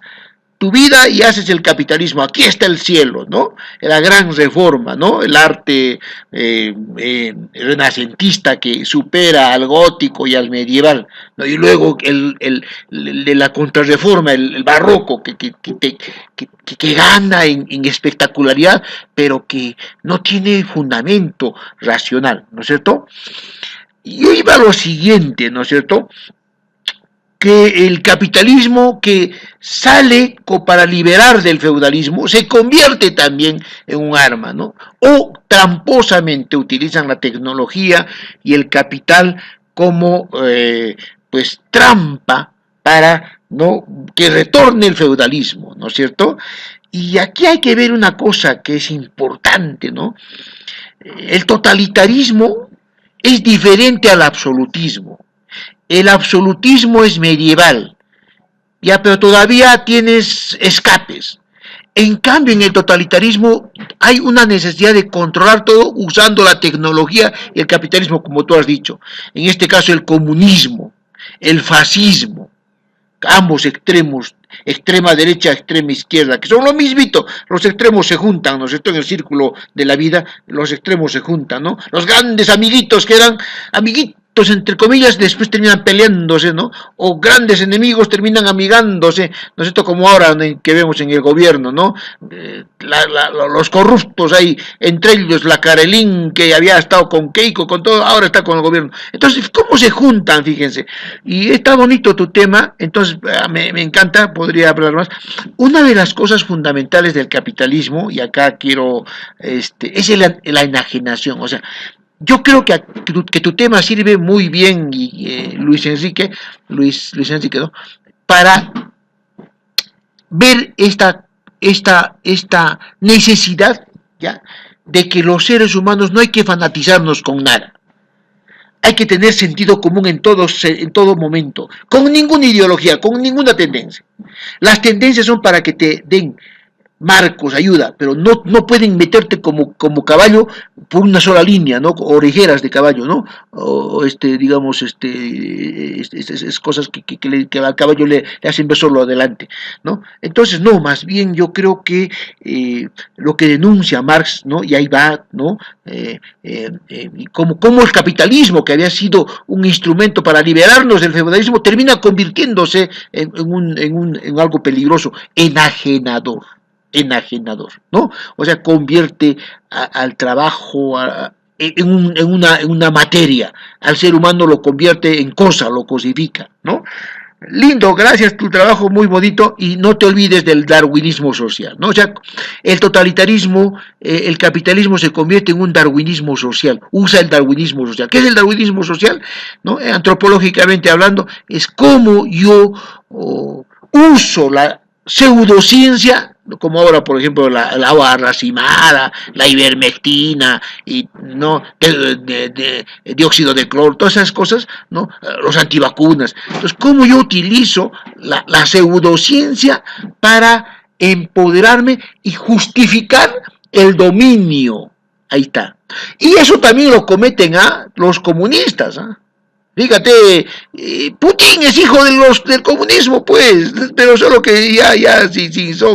tu vida y haces el capitalismo. Aquí está el cielo, ¿no? La gran reforma, ¿no? El arte renacentista que supera al gótico y al medieval, ¿no? Y luego el de la contrarreforma, el barroco, que gana en espectacularidad, pero que no tiene fundamento racional, ¿no es cierto? Y yo iba a lo siguiente, ¿no es cierto? Que el capitalismo que sale para liberar del feudalismo se convierte también en un arma, ¿no? O tramposamente utilizan la tecnología y el capital como pues trampa para, ¿no?, que retorne el feudalismo, ¿no es cierto? Y aquí hay que ver una cosa que es importante, ¿no? El totalitarismo es diferente al absolutismo. El absolutismo es medieval, ya, pero todavía tienes escapes. En cambio, en el totalitarismo hay una necesidad de controlar todo usando la tecnología y el capitalismo, como tú has dicho. En este caso, el comunismo, el fascismo, ambos extremos, extrema derecha, extrema izquierda, que son lo mismito, los extremos se juntan, ¿no es cierto? En el círculo de la vida, los extremos se juntan, ¿no? Los grandes amiguitos que eran amiguitos, entre comillas, después terminan peleándose, ¿no? O grandes enemigos terminan amigándose, ¿no es cierto? Como ahora que vemos en el gobierno, ¿no? Los corruptos ahí, entre ellos la Karelin, que había estado con Keiko, con todo, ahora está con el gobierno. Entonces, ¿cómo se juntan? Fíjense. Y está bonito tu tema, entonces me encanta, podría hablar más. Una de las cosas fundamentales del capitalismo, y acá quiero, es la enajenación, o sea, yo creo que tu tema sirve muy bien, Luis Enrique, ¿no?, para ver esta necesidad, ¿ya?, de que los seres humanos no hay que fanatizarnos con nada. Hay que tener sentido común en todo momento, con ninguna ideología, con ninguna tendencia. Las tendencias son para que te den marcos, ayuda, pero no pueden meterte como caballo por una sola línea, ¿no? Orejeras de caballo, ¿no? O digamos, cosas que al caballo le hacen ver solo adelante, ¿no? Entonces, no, más bien yo creo que lo que denuncia Marx, ¿no? Y ahí va, ¿no? Como el capitalismo, que había sido un instrumento para liberarnos del feudalismo, termina convirtiéndose en algo peligroso, enajenador, ¿no? O sea, convierte al trabajo en una materia, al ser humano lo convierte en cosa, lo cosifica, ¿no? Lindo, gracias, tu trabajo muy bonito, y no te olvides del darwinismo social, ¿no? O sea, el totalitarismo, el capitalismo se convierte en un darwinismo social, usa el darwinismo social. ¿Qué es el darwinismo social? ¿No? Antropológicamente hablando, es como yo uso la pseudociencia, como ahora, por ejemplo, el agua racimada, la ivermectina, y no dióxido de cloro, todas esas cosas, ¿no? Los antivacunas. Entonces, ¿cómo yo utilizo la pseudociencia para empoderarme y justificar el dominio? Ahí está. Y eso también lo cometen los comunistas, Fíjate, Putin es hijo del comunismo, pues, pero solo que ya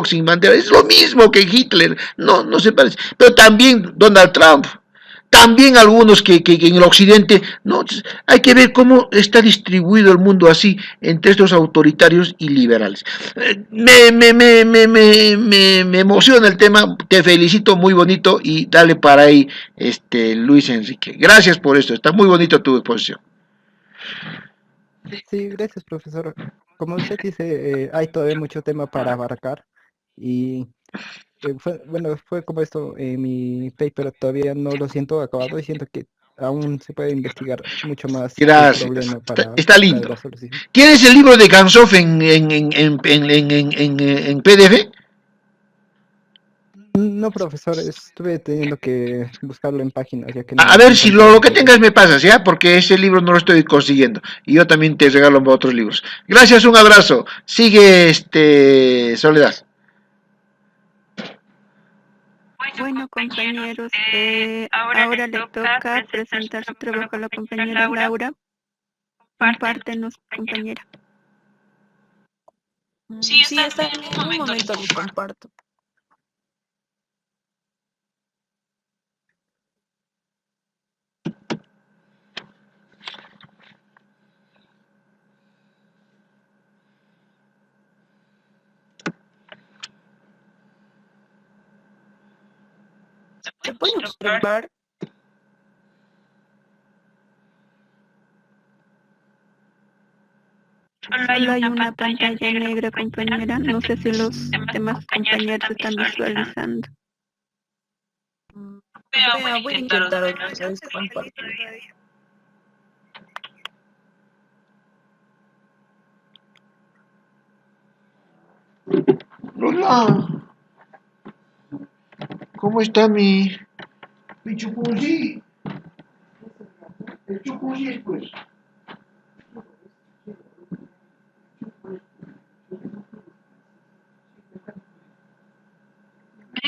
sin bandera, es lo mismo que Hitler, no se parece. Pero también Donald Trump, también algunos que en el occidente, no, hay que ver cómo está distribuido el mundo así, entre estos autoritarios y liberales. Me emociona el tema, te felicito, muy bonito, y dale para ahí, Luis Enrique. Gracias por esto, está muy bonito tu exposición.
Sí, gracias, profesor. Como usted dice, hay todavía mucho tema para abarcar y fue como esto, mi paper todavía no lo siento acabado y siento que aún se puede investigar mucho más el
Gracias,
problema para
está lindo.
la solución.
¿Tienes el libro de Gansoff en PDF?
No, profesor, estuve teniendo que buscarlo en páginas, ya que
A
no
ver si lo que
encontraba.
tengas me pasas, ¿ya? Porque ese libro no lo estoy consiguiendo. Y yo también te regalo otros libros. Gracias, un abrazo. Sigue, Soledad.
Bueno, compañeros, ahora le toca presentar su trabajo a la compañera Laura. Compártenos, compañera.
Sí, está bien, en un momento les comparto. Se puede observar
Solo hay una pantalla negra, compañera. No sé si los demás compañeros están visualizando.
voy a intentar otra vez compartir.
Hola. ¿Cómo está mi chucurí? El chucurí, pues.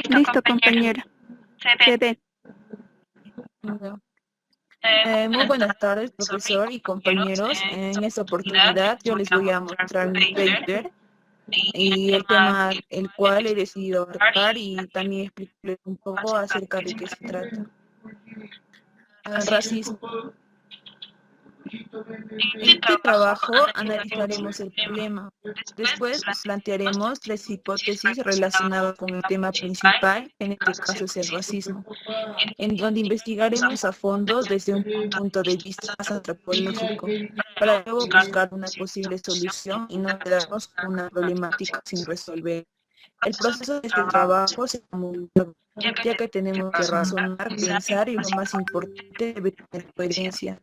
Listo, compañera. Se ve.
Muy buenas tardes, profesor y compañeros. En esta oportunidad yo les voy a mostrar mi paper y el tema el cual he decidido abarcar y también explicarles un poco acerca de qué se trata. Racismo. En este trabajo analizaremos el problema. Después plantearemos 3 hipótesis relacionadas con el tema principal, en este caso es el racismo, en donde investigaremos a fondo desde un punto de vista más antropológico, para luego buscar una posible solución y no quedarnos con una problemática sin resolver. El proceso de este trabajo se muy largo, ya que tenemos que razonar, pensar y lo más importante, debe tener coherencia,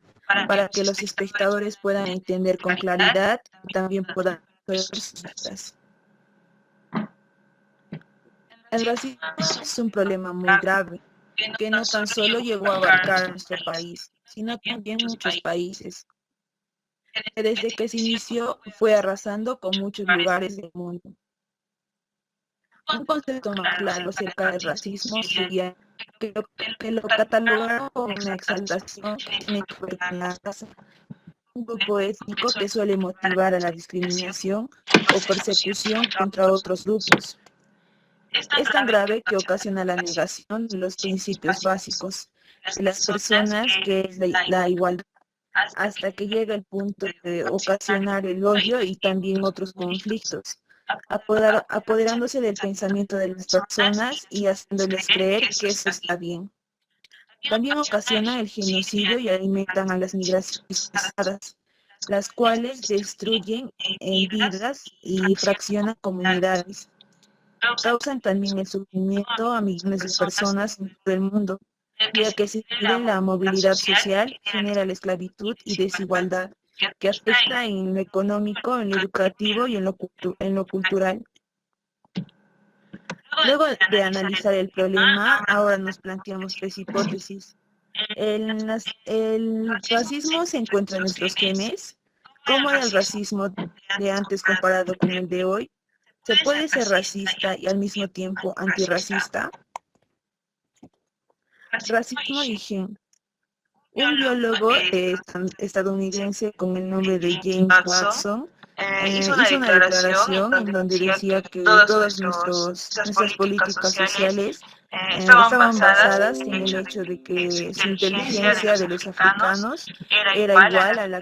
para que los espectadores puedan entender con claridad y también puedan ver sus dudas. El racismo es un problema muy grave, que no tan solo llegó a abarcar a nuestro país, sino también muchos países. Desde que se inició, fue arrasando con muchos lugares del mundo. Un concepto más claro acerca del racismo sería que lo catalogaron como una exaltación que tiene que ver con la raza, un grupo étnico que suele motivar a la discriminación o persecución contra otros grupos. Es tan grave que ocasiona la negación de los principios básicos de las personas, que es la igualdad, hasta que llega el punto de ocasionar el odio y también otros conflictos, apoderándose del pensamiento de las personas y haciéndoles creer que eso está bien. También ocasiona el genocidio y alimentan a las migraciones forzadas, las cuales destruyen vidas y fraccionan comunidades. Causan también el sufrimiento a millones de personas en todo el mundo, ya que se impide la movilidad social, genera la esclavitud y desigualdad, que afecta en lo económico, en lo educativo y en lo cultural. Luego de analizar el problema, ahora nos planteamos 3 hipótesis. El racismo se encuentra en nuestros genes. ¿Cómo era el racismo de antes comparado con el de hoy? ¿Se puede ser racista y al mismo tiempo antirracista? Racismo y gen. Un biólogo estadounidense con el nombre de James Watson hizo una declaración en donde decía que todas nuestras políticas sociales estaban basadas en el hecho de que su inteligencia de los africanos era igual a la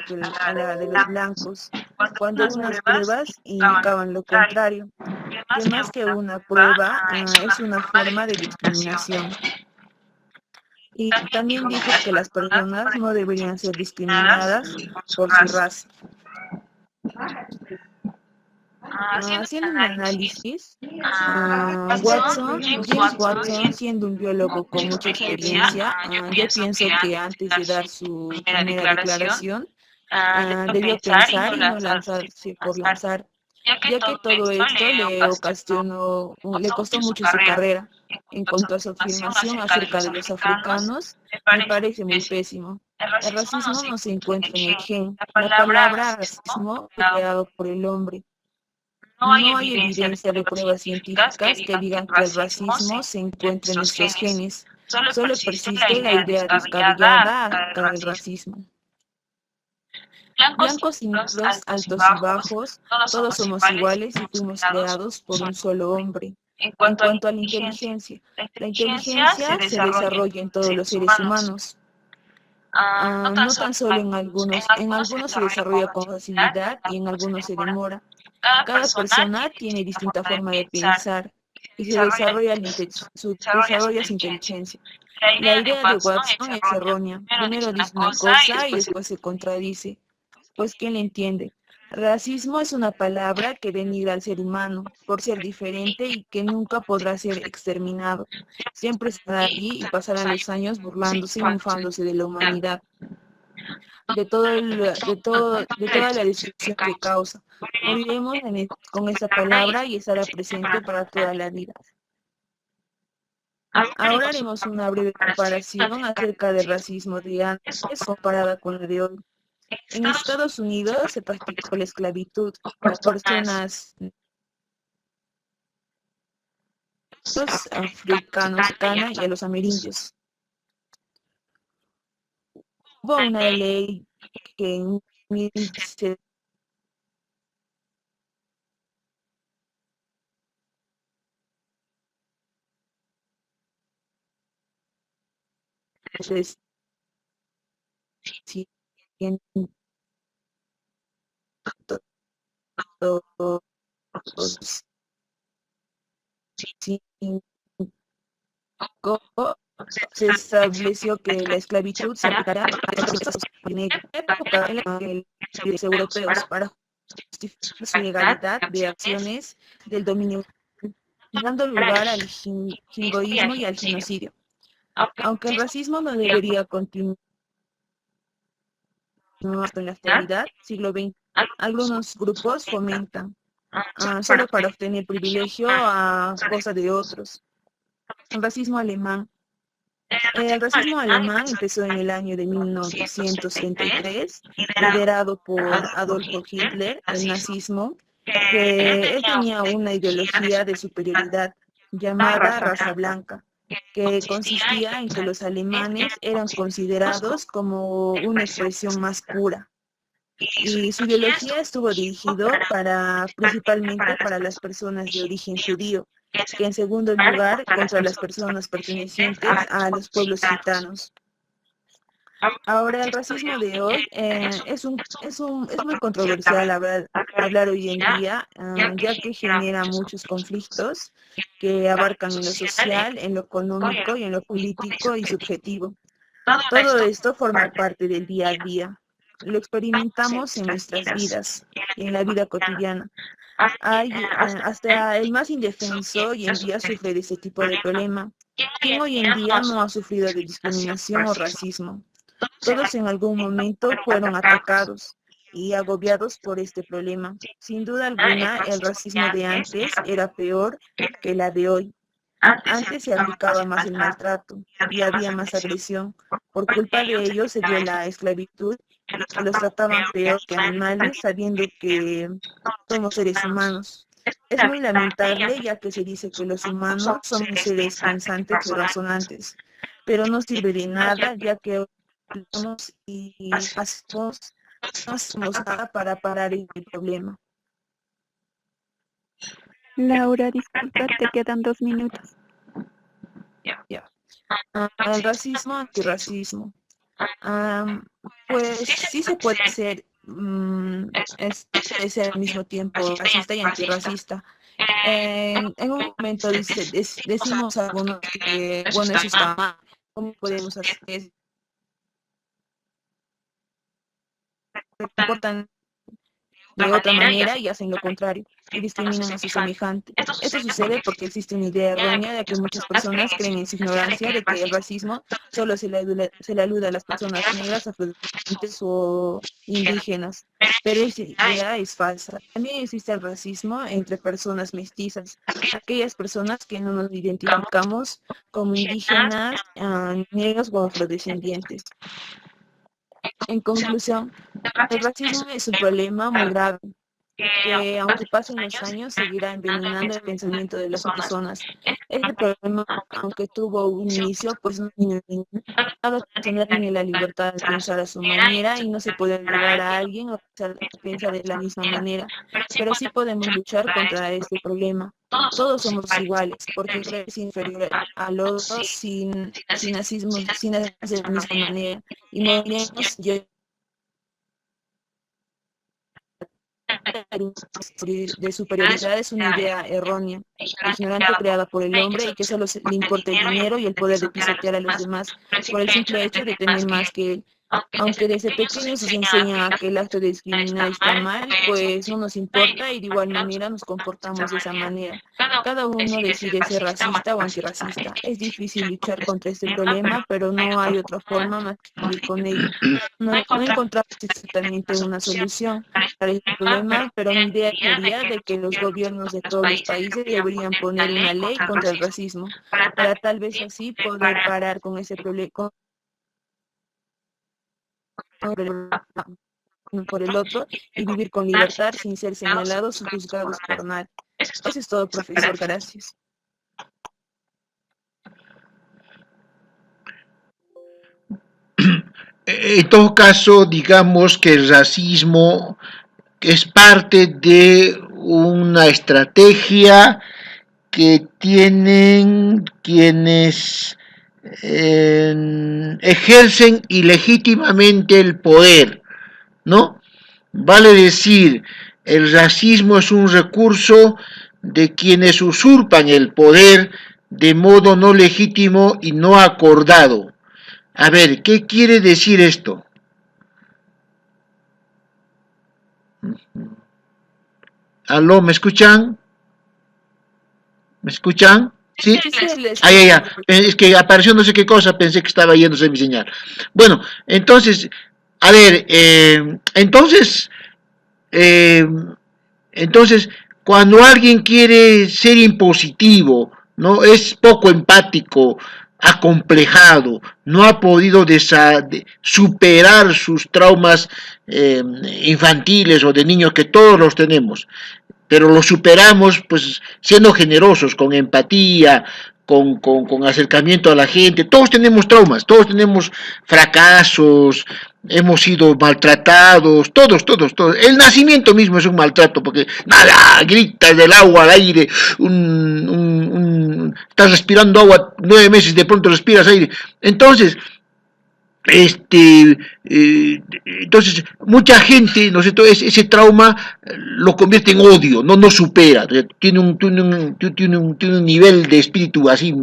de los blancos, cuando unas pruebas indicaban lo contrario, que más que una prueba es una forma de discriminación. Y también dijo que las personas no deberían ser discriminadas por su raza. Haciendo un análisis, James Watson, siendo un biólogo con mucha experiencia, yo pienso que antes de dar su primera declaración, debió pensar y no lanzarse por lanzar, ya que todo esto le costó mucho su carrera. En cuanto a su afirmación acerca de los africanos, me parece muy pésimo. El racismo no se encuentra en el gen. La palabra racismo fue creado por el hombre. No hay evidencia de pruebas científicas que digan que el racismo se encuentra en nuestros genes. Solo persiste la idea descabellada acerca del racismo. Blancos y negros, altos y bajos, todos somos iguales y fuimos creados por un solo hombre. En cuanto a la inteligencia se desarrolla en todos los seres humanos. No tan solo en algunos se desarrolla con facilidad y en algunos se demora. Cada persona tiene distinta forma de pensar y se desarrolla su inteligencia. La idea de Watson es errónea. Primero dice una cosa y después se contradice. Pues ¿quién le entiende? Racismo es una palabra que denigra al ser humano por ser diferente y que nunca podrá ser exterminado. Siempre estará allí y pasarán los años burlándose y mofándose de la humanidad, de toda la destrucción que causa. Moriremos con esa palabra y estará presente para toda la vida. Ahora haremos una breve comparación acerca del racismo de antes comparada con la de hoy. En Estados Unidos se practicó la esclavitud a personas africanos y a los amerindios. Hubo una ley que en 1700 se estableció que la esclavitud se aplicará a la época en la que los europeos para justificar su ilegalidad de acciones del dominio, dando lugar al jingoísmo y al genocidio. Aunque el racismo no debería continuar hasta en la actualidad, siglo XX, algunos grupos fomentan solo para obtener privilegio a costa de otros. El racismo alemán. El racismo alemán empezó en el año de 1933, liderado por Adolfo Hitler, el nazismo, que él tenía una ideología de superioridad llamada raza blanca, que consistía en que los alemanes eran considerados como una expresión más pura. Y su ideología estuvo dirigido principalmente para las personas de origen judío, que en segundo lugar contra las personas pertenecientes a los pueblos gitanos. Ahora, el racismo de hoy es muy controversial hablar hoy en día, ya que genera muchos conflictos que abarcan en lo social, en lo económico y en lo político y subjetivo. Todo esto forma parte del día a día. Lo experimentamos en nuestras vidas y en la vida cotidiana. Hasta el más indefenso hoy en día sufre de este tipo de problema. ¿Quién hoy en día no ha sufrido de discriminación o racismo? Todos en algún momento fueron atacados y agobiados por este problema. Sin duda alguna, el racismo de antes era peor que la de hoy. Antes se aplicaba más el maltrato y había más agresión. Por culpa de ello se dio la esclavitud y que los trataban peor que animales, sabiendo que somos seres humanos. Es muy lamentable, ya que se dice que los humanos somos seres pensantes y razonantes, pero no sirve de nada, ya que hablamos y no hacemos nada para parar el problema.
Laura, disculpa, te quedan 2 minutos.
El racismo, antirracismo. Pues sí se puede ser, ser al mismo tiempo racista y antirracista. En un momento decimos a algunos que, bueno, eso está mal. ¿Cómo podemos hacer eso? Se comportan de otra manera y hacen lo contrario y discriminan a su semejante. Esto sucede porque existe una idea errónea de que muchas personas creen en su ignorancia de que el racismo solo se le alude a las personas negras, afrodescendientes o indígenas, pero esa idea es falsa. También existe el racismo entre personas mestizas, aquellas personas que no nos identificamos como indígenas, negros o afrodescendientes. En conclusión, el racismo es un problema muy grave, que aunque pasen los años seguirá envenenando el pensamiento de las personas. Este problema, aunque tuvo un inicio, pues no cada persona tiene la libertad de pensar a su manera y no se puede obligar a alguien a pensar de la misma manera, pero sí podemos luchar contra este problema. Todos somos iguales, porque es inferior al otro sin nacer de la misma manera y moriremos de superioridad es una idea errónea, ignorante, creada por el hombre y que solo le importa el dinero y el poder de pisotear a los demás por el simple hecho de tener más que él. Aunque desde pequeños se enseña que el acto de discriminar está mal, pues no nos importa y de igual manera nos comportamos de esa manera. Cada uno decide ser racista o antirracista. Es difícil luchar contra este problema, pero no hay otra forma más que vivir con ello. No encontramos exactamente una solución para este problema, pero mi idea sería de que los gobiernos de todos los países deberían poner una ley contra el racismo, para tal vez así poder parar con ese problema por el otro y vivir con libertad sin ser señalados o juzgados por nadie. Eso es todo, profesor. Gracias.
En todo caso, digamos que el racismo es parte de una estrategia que tienen quienes ejercen ilegítimamente el poder, ¿no? Vale decir, el racismo es un recurso de quienes usurpan el poder de modo no legítimo y no acordado. A ver, ¿qué quiere decir esto? ¿Aló, me escuchan? ¿Me escuchan? ¿Sí? Ya. Es que apareció no sé qué cosa, pensé que estaba yéndose mi señal. Bueno, entonces, a ver, entonces, Cuando alguien quiere ser impositivo, ¿no? Es poco empático, acomplejado, no ha podido superar sus traumas infantiles o de niños, que todos los tenemos, pero lo superamos pues siendo generosos, con empatía, con acercamiento a la gente. Todos tenemos traumas, todos tenemos fracasos, hemos sido maltratados, todos. El nacimiento mismo es un maltrato, porque nada, gritas del agua al aire, estás respirando agua 9 meses, de pronto respiras aire. Entonces, entonces mucha gente, ¿no es cierto?, ese trauma lo convierte en odio, no supera, tiene un nivel de espíritu así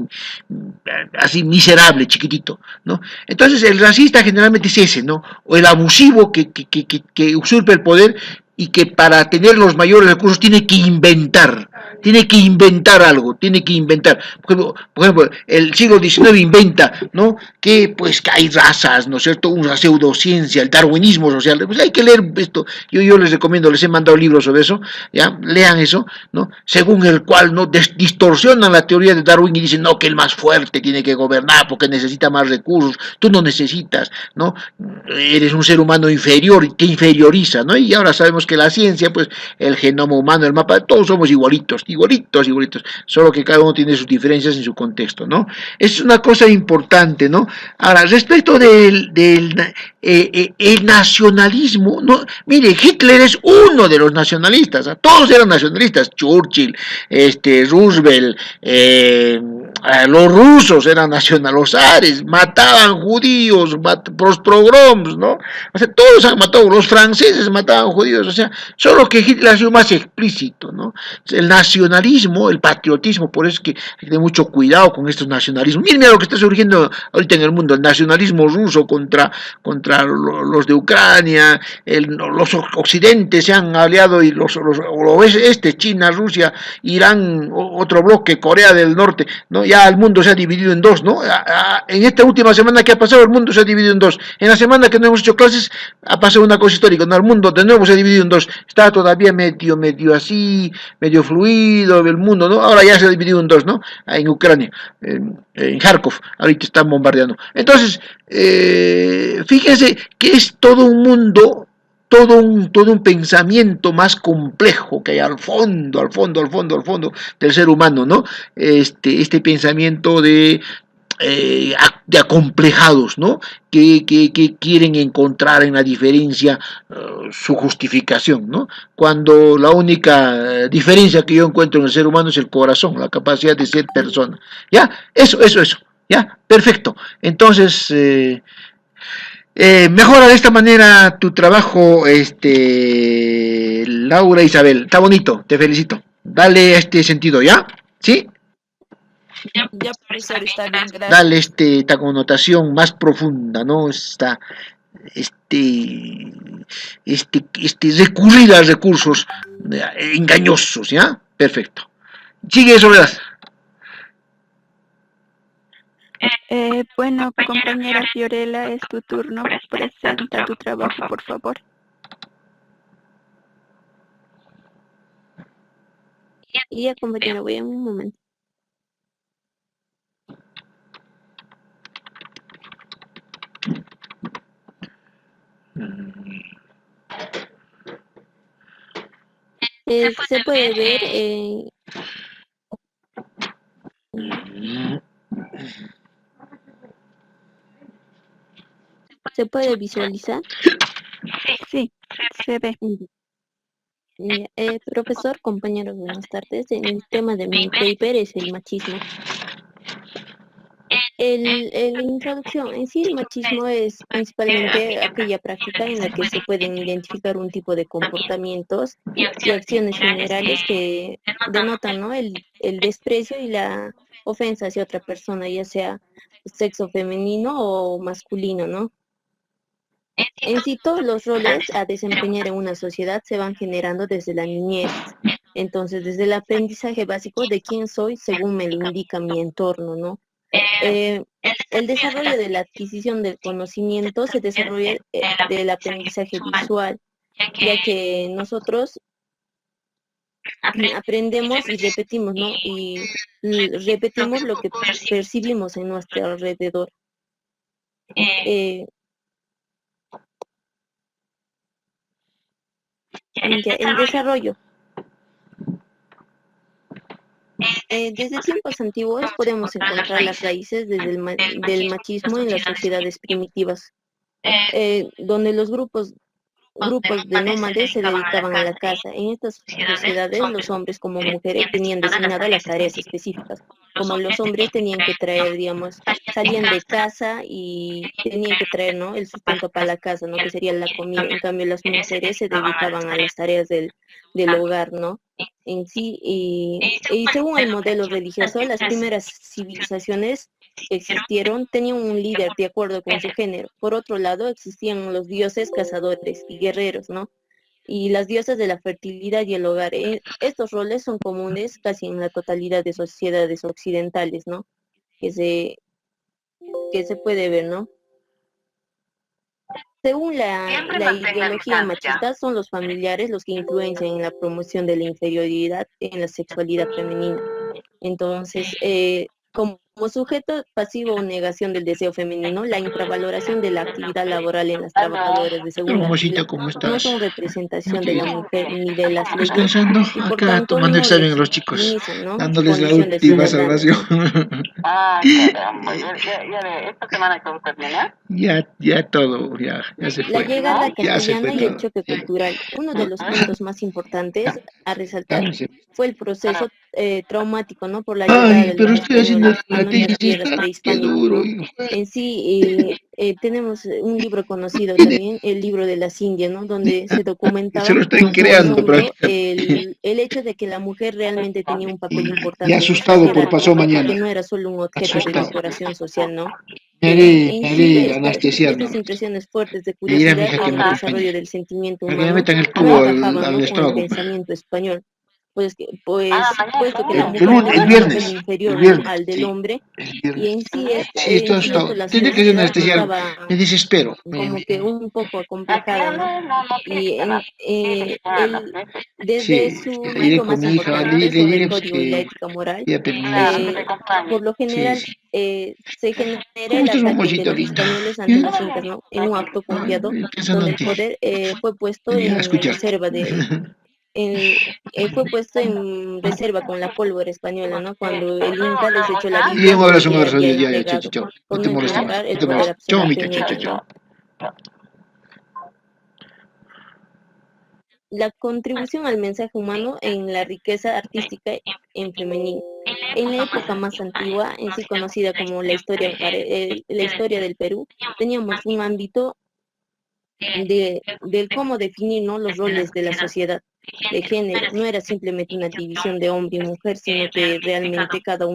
miserable, chiquitito, ¿no? Entonces el racista generalmente es ese, ¿no? O el abusivo que usurpa el poder y que para tener los mayores recursos tiene que inventar algo, tiene que inventar. Por ejemplo, el siglo XIX inventa, ¿no?, que pues que hay razas, ¿no es cierto?, una pseudociencia, el darwinismo social. Pues hay que leer esto. Yo les recomiendo, les he mandado libros sobre eso, ya, lean eso, ¿no? Según el cual no distorsionan la teoría de Darwin y dicen, no, que el más fuerte tiene que gobernar porque necesita más recursos. Tú no necesitas, ¿no? Eres un ser humano inferior y te inferioriza, ¿no? Y ahora sabemos que la ciencia, pues el genoma humano, el mapa, todos somos igualitos, solo que cada uno tiene sus diferencias en su contexto, ¿no? Es una cosa importante, ¿no? Ahora, respecto del el nacionalismo, ¿no? Mire, Hitler es uno de los nacionalistas, ¿eh? Todos eran nacionalistas, Churchill, Roosevelt, los rusos eran los zares, mataban judíos, los pogroms, ¿no? O sea, todos han matado, los franceses mataban judíos, o sea, solo que Hitler ha sido más explícito, ¿no? El nacionalismo, el patriotismo, por eso es que hay que tener mucho cuidado con estos nacionalismos. Mira lo que está surgiendo ahorita en el mundo, el nacionalismo ruso contra los de Ucrania, los occidentes se han aliado, y China, Rusia, Irán, otro bloque, Corea del Norte, ¿no? Ya el mundo se ha dividido en dos, ¿no? En esta última semana que ha pasado, el mundo se ha dividido en dos. En la semana que no hemos hecho clases, ha pasado una cosa histórica, ¿no? El mundo de nuevo se ha dividido en dos. Está todavía medio así, medio fluido el mundo, ¿no? Ahora ya se ha dividido en dos, ¿no? En Ucrania, en Kharkov, ahorita están bombardeando. Entonces, fíjense que es todo un mundo, todo un pensamiento más complejo que hay al fondo del ser humano, ¿no? Este pensamiento de acomplejados, ¿no? Que quieren encontrar en la diferencia su justificación, ¿no? Cuando la única diferencia que yo encuentro en el ser humano es el corazón, la capacidad de ser persona. ¿Ya? Eso. ¿Ya? Perfecto. Entonces, mejora de esta manera tu trabajo, Laura Isabel. Está bonito, te felicito. Dale este sentido, ¿ya? ¿Sí?
Ya, profesor, está bien, gracias.
Dale esta connotación más profunda, ¿no? Recurrir a recursos engañosos, ¿ya? Perfecto. Sigue, Soledad.
Bueno, compañera Fiorella, es tu turno. Presenta tu trabajo, por favor.
Ya, compañera, voy en un momento. Se puede ver ¿se puede visualizar?
Sí, se ve.
Profesor, compañeros, buenas tardes. El tema de mi paper es el machismo. La introducción en sí, el machismo es principalmente aquella práctica en la que se pueden identificar un tipo de comportamientos y acciones generales que denotan, ¿no?, el desprecio y la ofensa hacia otra persona, ya sea sexo femenino o masculino, ¿no? En sí, todos los roles a desempeñar en una sociedad se van generando desde la niñez. Entonces, desde el aprendizaje básico de quién soy según me lo indica mi entorno, ¿no? El desarrollo de la adquisición del conocimiento se desarrolla del aprendizaje visual, ya que nosotros
aprendemos y repetimos, ¿no? Y repetimos lo que percibimos en nuestro alrededor. El desarrollo. Desde tiempos antiguos podemos encontrar las raíces del machismo en las sociedades primitivas, donde los grupos de nómades se dedicaban a la caza. En estas sociedades, los hombres como mujeres tenían designadas las tareas específicas. Como los hombres tenían que traer, digamos, salían de casa y tenían que traer, ¿no?, el sustento para la casa, ¿no?, que sería la comida. En cambio, las mujeres se dedicaban a las tareas del hogar, ¿no? En sí, y según el modelo religioso, las primeras civilizaciones existieron tenían un líder de acuerdo con su género. Por otro lado, existían los dioses cazadores y guerreros, ¿no? Y las diosas de la fertilidad y el hogar. Estos roles son comunes casi en la totalidad de sociedades occidentales, ¿no? Que se puede ver, ¿no? Según la ideología machista, son los familiares los que influencian en la promoción de la inferioridad en la sexualidad femenina. Entonces, como sujeto pasivo o negación del deseo femenino, la infravaloración de la actividad laboral en las trabajadoras de segunda
Hermosita,
fila
¿cómo
no
estás?
son representación de
Aquí,
la mujer ni de las leyes
descansando,
y por
acá
tanto
tomando
no
examen a los chicos,
legitimizan, ¿no?, su
dándoles la
condición de
última
ciudadanas,
salvación.
¿no?
Esta semana todo termina.
Ya todo, ya se
La
fue.
llegada
Ya se
castellana
fue
y el
todo.
choque cultural. Uno de los puntos más importantes a resaltar
Cálmense.
fue el proceso traumático, ¿no?, por la llegada
Ay,
de
pero
los
estoy haciendo
españoles
la
a nuestras
tesis,
tierras
qué
prehispánicas,
duro,
¿no?
hijo.
En sí, tenemos un libro conocido también, el libro de las Indias, ¿no?, donde se
Se
documentaba
lo están
a
creando
fondo
prácticamente.
el hecho de que la mujer realmente tenía un papel
Y
importante en la
asustado por
sociedad,
pasó
y que
mañana.
no era solo un objeto de
Asustado.
decoración social, ¿no?
Me
En sí,
haré anestesiar
estas
nomás.
impresiones fuertes de
Le diré a mi
curiosidad
hija que
en
me
el desarrollo
acompañe.
del sentimiento
Para que me
humano
metan el
no
tubo
encajaban,
al
¿no?, con el
estómago.
pensamiento español, puesto que la
El
mujer
lunes, el
tenía un papel
viernes. El
inferior, ¿no?,
viernes.
al del
Sí,
hombre,
el
y
viernes. Sí,
en
estoy
sí
asustado.
esto la
Tendría que ser
sociedad
anestesiado.
estaba
Me desespero.
como que un poco acomplejada, ¿no? Y desde
Sí,
su
le diré
libro
con
más
mi hija.
importante
Le
sobre el
diré pues,
código y la
que
ética moral,
ella permanece.
por lo
Sí,
general
sí.
se genera
¿Cómo
el
estás,
ataque de
mamacita
los
linda?
españoles ante
¿Bien?
los incas, ¿no?, en un acto confiado,
Pensando
donde
en
el
ti.
poder fue puesto
Venía a
en
escuchar.
reserva con la pólvora española, ¿no?, cuando el Inca les echó la
Y
vida
un
que
abrazo, un
le
abrazo.
había
Ya, chao,
entregado
chao. No
por
te
no
molesto más.
encontrar
No
el
te
poder
molesto. Chao,
absoluto
mamita.
en
Chao, chao,
ella,
chao.
¿no? La contribución al mensaje humano en la riqueza artística en femenino. En la época más antigua, en sí conocida como la historia del Perú, teníamos un ámbito del cómo definir, ¿no?, los roles de la sociedad de género. No era simplemente una división de hombre y mujer, sino que realmente cada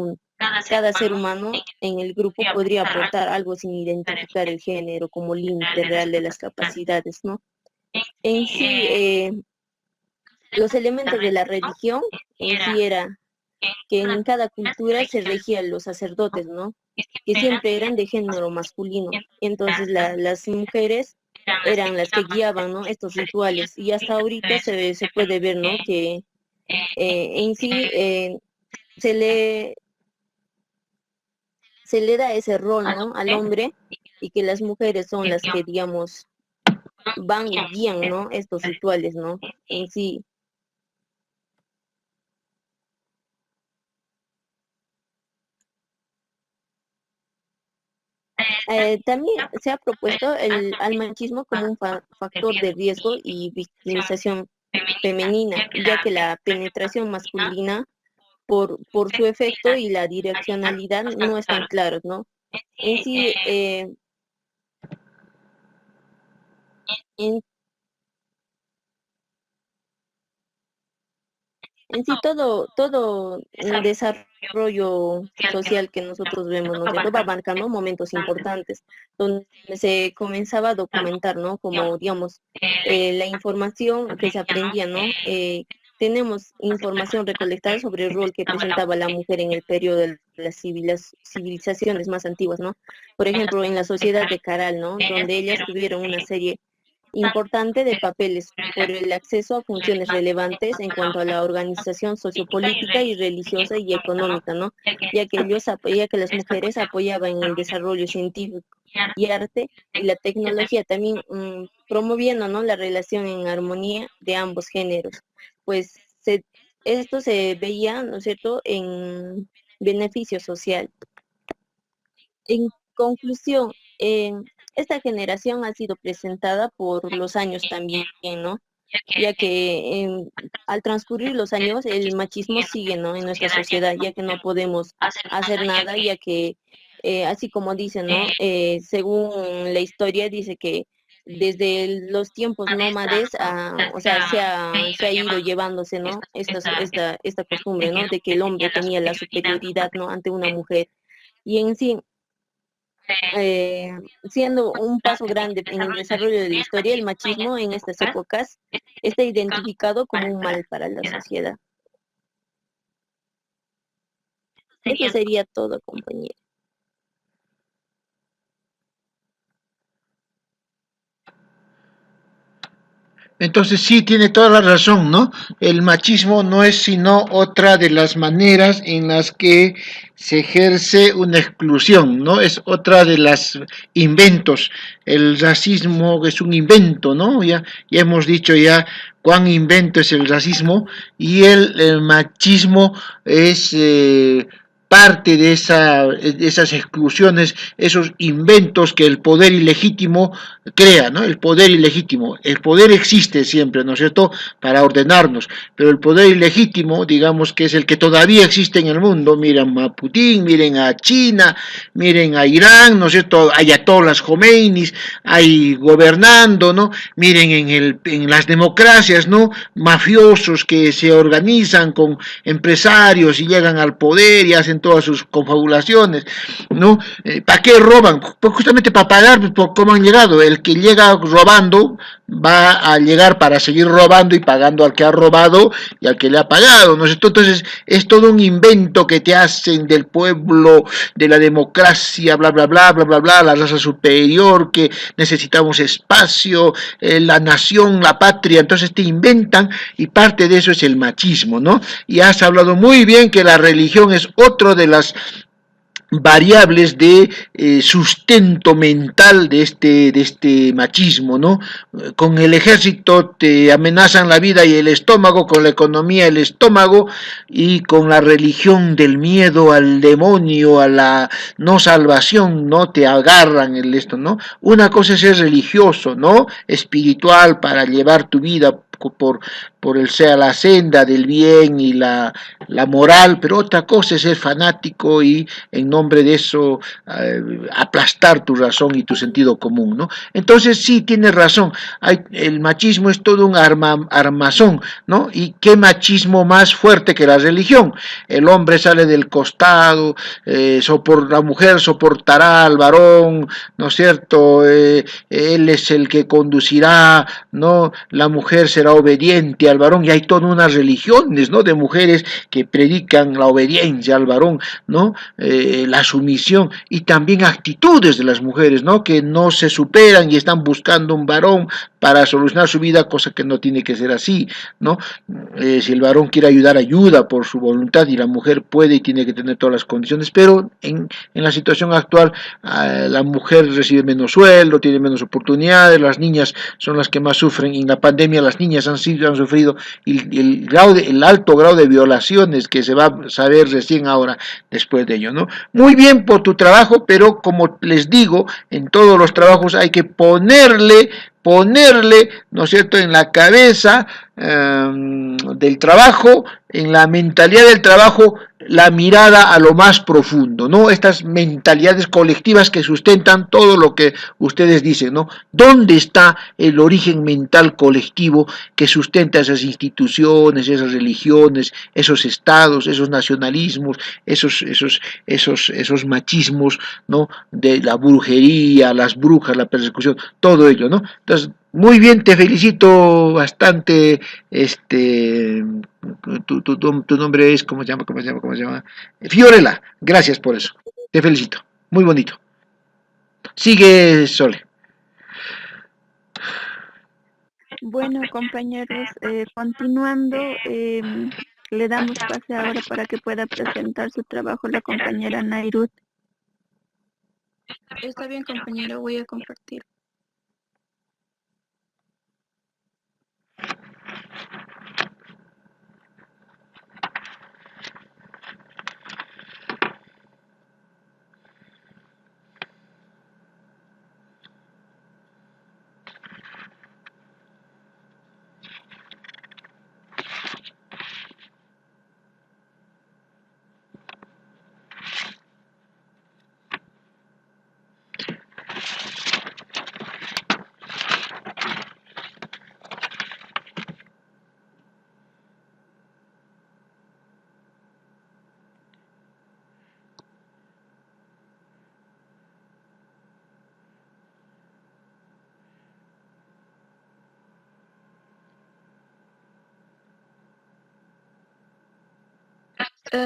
ser humano en el grupo podría aportar algo sin identificar el género como límite real de las capacidades, ¿no? En sí, los elementos de la religión en sí era que en cada cultura se regían los sacerdotes, ¿no?, que siempre eran de género masculino. Entonces las mujeres eran las que guiaban, ¿no?, estos rituales. Y hasta ahorita se puede ver, ¿no?, que en sí se le da ese rol, ¿no?, al hombre, y que las mujeres son las que, digamos, van y guían, ¿no?, estos rituales, ¿no? En sí. También se ha propuesto al machismo como un factor de riesgo y victimización femenina, ya que la penetración masculina, por su efecto y la direccionalidad, no están claros, ¿no? En sí, en En sí, todo desarrollo social que nosotros vemos, ¿no es cierto?, va marcando momentos importantes, donde se comenzaba a documentar, ¿no?, como, digamos, la información que se aprendía, ¿no? Tenemos información recolectada sobre el rol que presentaba la mujer en el periodo de las civilizaciones más antiguas, ¿no? Por ejemplo, en la sociedad de Caral, ¿no?, donde ellas tuvieron una serie importante de papeles por el acceso a funciones relevantes en cuanto a la organización sociopolítica y religiosa y económica, ¿no? Ya que las mujeres apoyaban en el desarrollo científico y arte y la tecnología, también promoviendo, ¿no?, la relación en armonía de ambos géneros. Pues esto se veía, ¿no es cierto?, en beneficio social. En conclusión, esta generación ha sido presentada por los años también, ¿no? Ya que al transcurrir los años el machismo sigue, ¿no?, en nuestra sociedad, ya que no podemos hacer nada, ya que así como dicen, ¿no?, según la historia dice que desde los tiempos nómades, o sea, se ha ido llevándose, ¿no?, esta costumbre, ¿no?, de que el hombre tenía la superioridad, ¿no?, ante una mujer. Y en sí, siendo un paso grande en el desarrollo de la historia, el machismo en estas épocas está identificado como un mal para la sociedad. Eso sería todo, compañero.
Entonces sí, tiene toda la razón, ¿no? El machismo no es sino otra de las maneras en las que se ejerce una exclusión, ¿no? Es otra de las inventos. El racismo es un invento, ¿no? Ya hemos dicho ya cuán invento es el racismo, y el machismo es parte de esas exclusiones, esos inventos que el poder ilegítimo crea, ¿no? El poder ilegítimo. El poder existe siempre, ¿no es cierto?, para ordenarnos, pero el poder ilegítimo, digamos que es el que todavía existe en el mundo. Miren a Putin, miren a China, miren a Irán, ¿no es cierto?, ayatollas Jomeinis, hay gobernando, ¿no? Miren en las democracias, ¿no?, mafiosos que se organizan con empresarios y llegan al poder y hacen todas sus confabulaciones, ¿no? ¿Para qué roban? Pues justamente para pagar por cómo han llegado. El que llega robando va a llegar para seguir robando y pagando al que ha robado y al que le ha pagado, ¿no es cierto? Entonces es todo un invento que te hacen del pueblo, de la democracia, bla, bla, bla, bla, bla, bla, la raza superior, que necesitamos espacio, la nación, la patria. Entonces te inventan, y parte de eso es el machismo, ¿no? Y has hablado muy bien que la religión es otro de las variables de sustento mental de este machismo, ¿no? Con el ejército te amenazan la vida y el estómago, con la economía el estómago, y con la religión del miedo al demonio, a la no salvación, ¿no?, te agarran esto, ¿no? Una cosa es ser religioso, ¿no?, espiritual, para llevar tu vida por la senda del bien y la moral, pero otra cosa es ser fanático y en nombre de eso aplastar tu razón y tu sentido común, ¿no? Entonces sí, tienes razón, el machismo es todo un armazón, ¿no? Y qué machismo más fuerte que la religión. El hombre sale del costado, la mujer soportará al varón, ¿no es cierto? Él es el que conducirá, ¿no? La mujer será obediente al varón, y hay todas unas religiones, ¿no?, de mujeres que predican la obediencia al varón, ¿no? La sumisión, y también actitudes de las mujeres, ¿no?, que no se superan y están buscando un varón para solucionar su vida, cosa que no tiene que ser así, ¿no? Si el varón quiere ayudar, ayuda por su voluntad, y la mujer puede y tiene que tener todas las condiciones, pero en la situación actual la mujer recibe menos sueldo, tiene menos oportunidades, las niñas son las que más sufren. En la pandemia las niñas han sufrido el alto grado de violaciones que se va a saber recién ahora después de ello, ¿no? Muy bien por tu trabajo, pero como les digo, en todos los trabajos hay que ponerle, ¿no es cierto?, en la cabeza del trabajo, en la mentalidad del trabajo, la mirada a lo más profundo, ¿no? Estas mentalidades colectivas que sustentan todo lo que ustedes dicen, ¿no? ¿Dónde está el origen mental colectivo que sustenta esas instituciones, esas religiones, esos estados, esos nacionalismos, esos machismos, ¿no?, de la brujería, las brujas, la persecución, todo ello, ¿no? Entonces, muy bien, te felicito bastante. Tu nombre es, ¿cómo se llama? Fiorella, gracias por eso, te felicito, muy bonito. Sigue, Sole.
Bueno, compañeros, continuando, le damos pase ahora para que pueda presentar su trabajo la compañera Nairut.
Está bien, compañero, voy a compartir.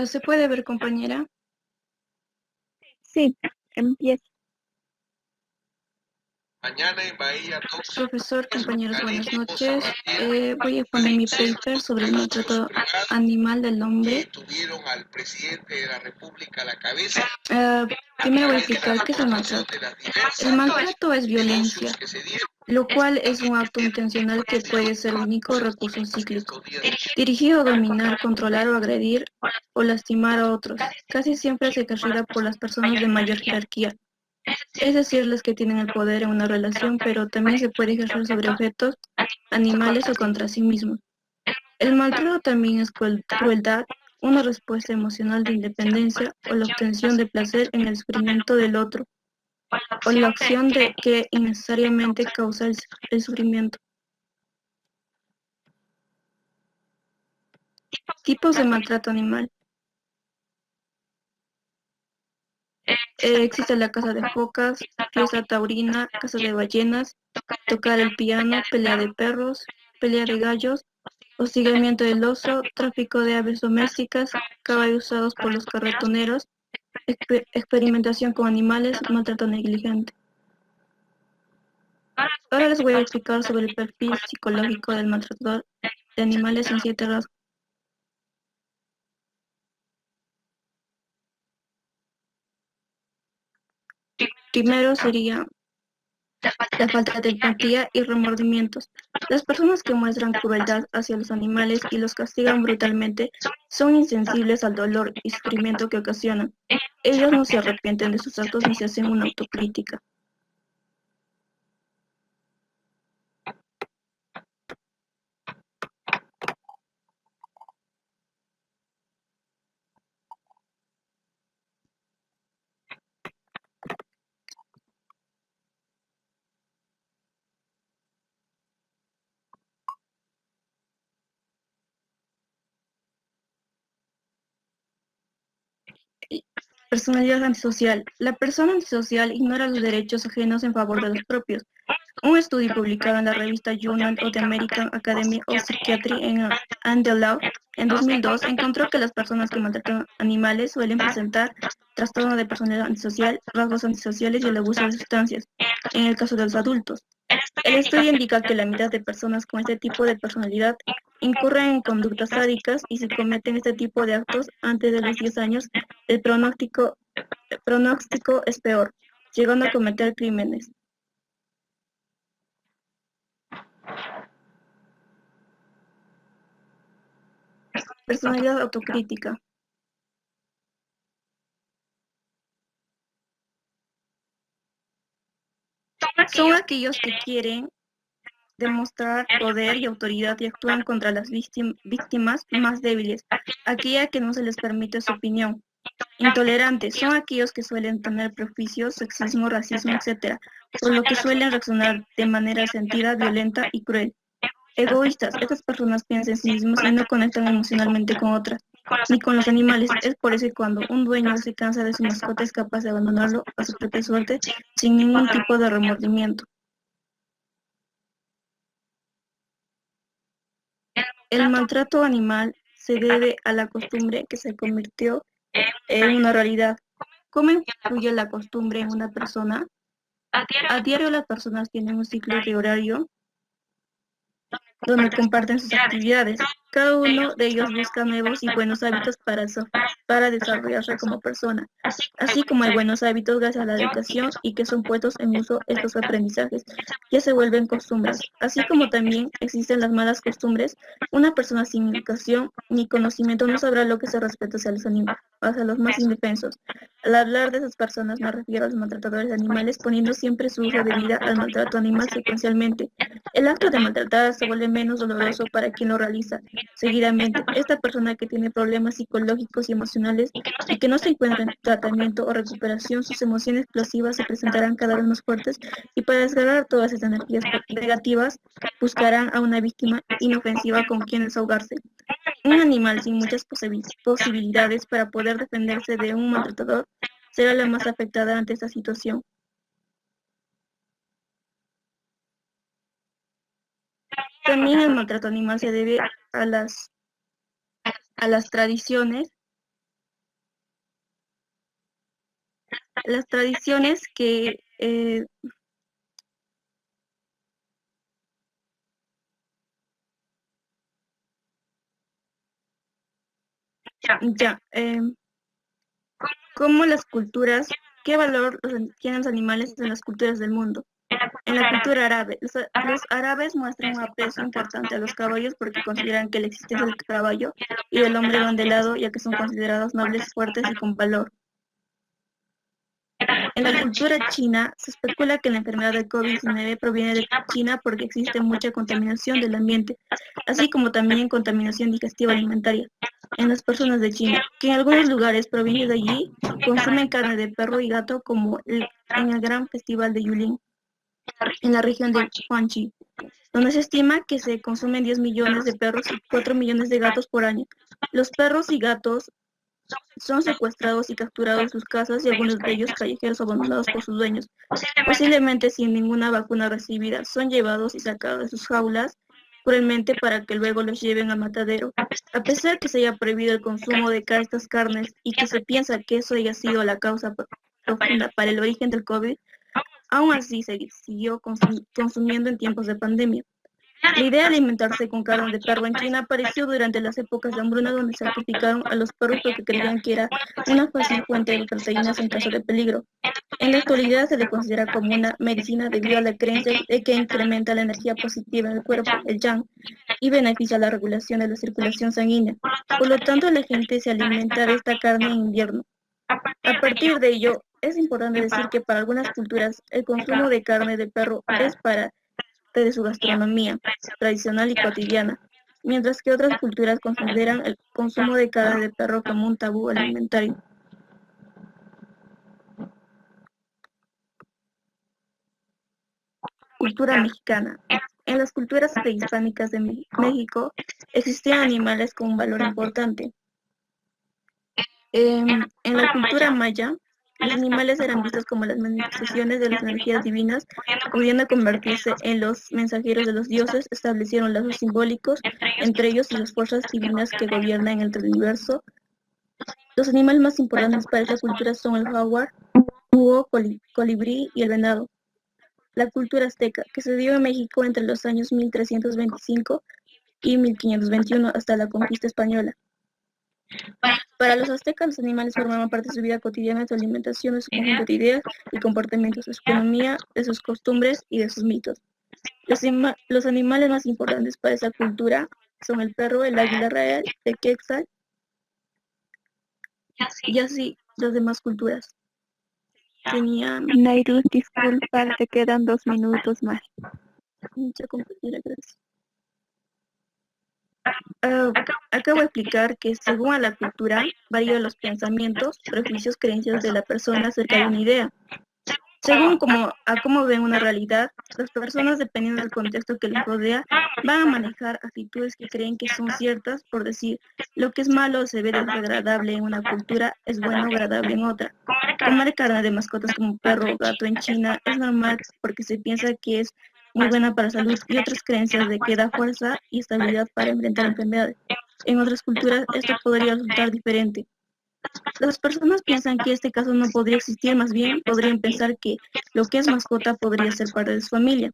¿Se puede ver, compañera?
Sí, empieza.
Mañana en Bahía Tox,
Profesor, compañeros, buenas noches. Voy a poner mi paper sobre el maltrato animal del hombre.
tuvieron al presidente de la República a la cabeza.
Primero voy a explicar qué es el maltrato. El maltrato es violencia, lo cual es un acto intencional que puede ser único o recurso cíclico, dirigido a dominar, controlar o agredir o lastimar a otros. Casi siempre se ejercita por las personas de mayor jerarquía, es decir, las que tienen el poder en una relación, pero también se puede ejercer sobre objetos, animales o contra sí mismos. El maltrato también es crueldad, una respuesta emocional de independencia o la obtención de placer en el sufrimiento del otro, o la acción de que innecesariamente causa el sufrimiento. Tipos de maltrato animal. Existe la caza de focas, fiesta taurina, caza de ballenas, tocar el piano, pelea de perros, pelea de gallos, hostigamiento del oso, tráfico de aves domésticas, caballos usados por los carretoneros, experimentación con animales, maltrato negligente. Ahora les voy a explicar sobre el perfil psicológico del maltratador de animales en 7 rasgos. Primero sería la falta de empatía y remordimientos. Las personas que muestran crueldad hacia los animales y los castigan brutalmente son insensibles al dolor y sufrimiento que ocasionan. Ellos no se arrepienten de sus actos ni se hacen una autocrítica. Personalidad antisocial. La persona antisocial ignora los derechos ajenos en favor de los propios. Un estudio publicado en la revista Journal of the American Academy of Psychiatry and the Law en 2002 encontró que las personas que maltratan animales suelen presentar trastorno de personalidad antisocial, rasgos antisociales y el abuso de sustancias, en el caso de los adultos. El estudio indica que la mitad de personas con este tipo de personalidad incurren en conductas sádicas y si cometen este tipo de actos antes de los 10 años, el pronóstico es peor, llegando a cometer crímenes. Personalidad autocrítica. Son aquellos que quieren demostrar poder y autoridad y actúan contra las víctimas más débiles, aquella que no se les permite su opinión. Intolerantes son aquellos que suelen tener prejuicios, sexismo, racismo, etc., por lo que suelen reaccionar de manera sentida, violenta y cruel. Egoístas, estas personas piensan en sí mismos y no conectan emocionalmente con otras, ni con los animales. Es por eso que cuando un dueño se cansa de su mascota es capaz de abandonarlo a su propia suerte sin ningún tipo de remordimiento. El maltrato animal se debe a la costumbre que se convirtió en una realidad. ¿Cómo influye la costumbre en una persona? A diario las personas tienen un ciclo de horario
donde comparten sus actividades. Cada uno de ellos busca nuevos y buenos hábitos para desarrollarse como persona, así como hay buenos hábitos gracias a la educación y que son puestos en uso estos aprendizajes, ya se vuelven costumbres. Así como también existen las malas costumbres, una persona sin educación ni conocimiento no sabrá lo que se respeta hacia los más indefensos. Al hablar de esas personas me refiero a los maltratadores de animales, poniendo siempre su uso de vida al maltrato animal secuencialmente. El acto de maltratar se vuelve menos doloroso para quien lo realiza seguidamente. Esta persona que tiene problemas psicológicos y emocionales y que no se encuentra en tratamiento o recuperación, sus emociones explosivas se presentarán cada vez más fuertes y para descargar todas esas energías negativas buscarán a una víctima inofensiva con quien desahogarse. Un animal sin muchas posibilidades para poder defenderse de un maltratador será la más afectada ante esta situación. También el maltrato animal se debe a las tradiciones, que como las culturas, qué valor tienen los animales en las culturas del mundo. En la cultura árabe, los árabes muestran un aprecio importante a los caballos porque consideran que la existencia del caballo y del hombre van de lado, ya que son considerados nobles, fuertes y con valor. En la cultura china, se especula que la enfermedad del COVID-19 proviene de China porque existe mucha contaminación del ambiente, así como también contaminación digestiva alimentaria. En las personas de China, que en algunos lugares provenientes de allí, consumen carne de perro y gato como en el gran festival de Yulin, en la región de Huangqi, donde se estima que se consumen 10 millones de perros y 4 millones de gatos por año. Los perros y gatos son secuestrados y capturados en sus casas y algunos de ellos callejeros abandonados por sus dueños, posiblemente sin ninguna vacuna recibida. Son llevados y sacados de sus jaulas cruelmente para que luego los lleven al matadero. A pesar que se haya prohibido el consumo de estas carnes y que se piensa que eso haya sido la causa profunda para el origen del COVID, aún así se siguió consumiendo en tiempos de pandemia. La idea de alimentarse con carne de perro en China apareció durante las épocas de hambruna, donde sacrificaron a los perros porque creían que era una fácil fuente de proteínas en caso de peligro. En la actualidad se le considera como una medicina debido a la creencia de que incrementa la energía positiva en el cuerpo, el yang, y beneficia la regulación de la circulación sanguínea. Por lo tanto, la gente se alimenta de esta carne en invierno. A partir de ello, es importante decir que para algunas culturas el consumo de carne de perro es parte de su gastronomía tradicional y cotidiana, mientras que otras culturas consideran el consumo de carne de perro como un tabú alimentario. Cultura mexicana. En las culturas prehispánicas de México existían animales con un valor importante. En la cultura maya, los animales eran vistos como las manifestaciones de las energías divinas, pudiendo convertirse en los mensajeros de los dioses. Establecieron lazos simbólicos entre ellos y las fuerzas divinas que gobiernan entre el universo. Los animales más importantes para esta cultura son el jaguar, búho, colibrí y el venado. La cultura azteca, que se dio en México entre los años 1325 y 1521 hasta la conquista española. Para los aztecas, los animales formaban parte de su vida cotidiana, de su alimentación, de su conjunto de ideas y comportamientos, de su economía, de sus costumbres y de sus mitos. Los animales más importantes para esa cultura son el perro, el águila real, el quetzal y así las demás culturas.
Nairus, disculpa, te quedan 2 minutos más.
Mucha compañera, gracias. Acabo de explicar que según a la cultura varían los pensamientos, prejuicios, creencias de la persona acerca de una idea. Según cómo ven una realidad, las personas, dependiendo del contexto que les rodea, van a manejar actitudes que creen que son ciertas. Por decir, lo que es malo o se ve desagradable en una cultura es bueno o agradable en otra. Comer carne de mascotas como perro o gato en China es normal porque se piensa que es muy buena para la salud, y otras creencias de que da fuerza y estabilidad para enfrentar enfermedades. En otras culturas esto podría resultar diferente. Las personas piensan que este caso no podría existir, más bien podrían pensar que lo que es mascota podría ser parte de su familia.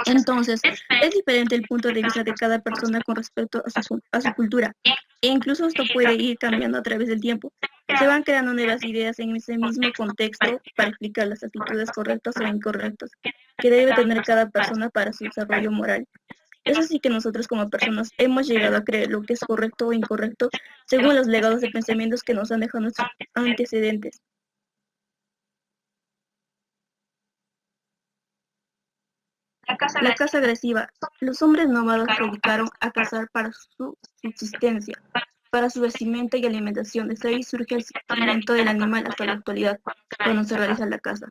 Entonces, es diferente el punto de vista de cada persona con respecto a su cultura, e incluso esto puede ir cambiando a través del tiempo. Se van creando nuevas ideas en ese mismo contexto para explicar las actitudes correctas o incorrectas que debe tener cada persona para su desarrollo moral. Es así que nosotros como personas hemos llegado a creer lo que es correcto o incorrecto según los legados de pensamientos que nos han dejado nuestros antecedentes. La caza agresiva. Los hombres nómadas se dedicaron a cazar para su subsistencia, para su vestimenta y alimentación. Desde ahí surge el seguimiento del animal hasta la actualidad, cuando se realiza la caza.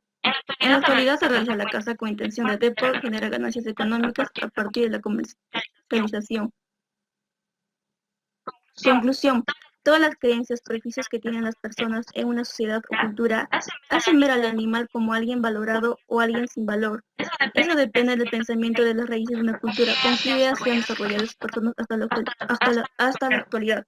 En la actualidad se realiza la caza con intención de poder generar ganancias económicas a partir de la comercialización. Conclusión. Todas las creencias, prejuicios que tienen las personas en una sociedad o cultura hacen ver al animal como alguien valorado o alguien sin valor. Eso depende del pensamiento de las raíces de una cultura, con qué ideas se han desarrollado las personas hasta la actualidad.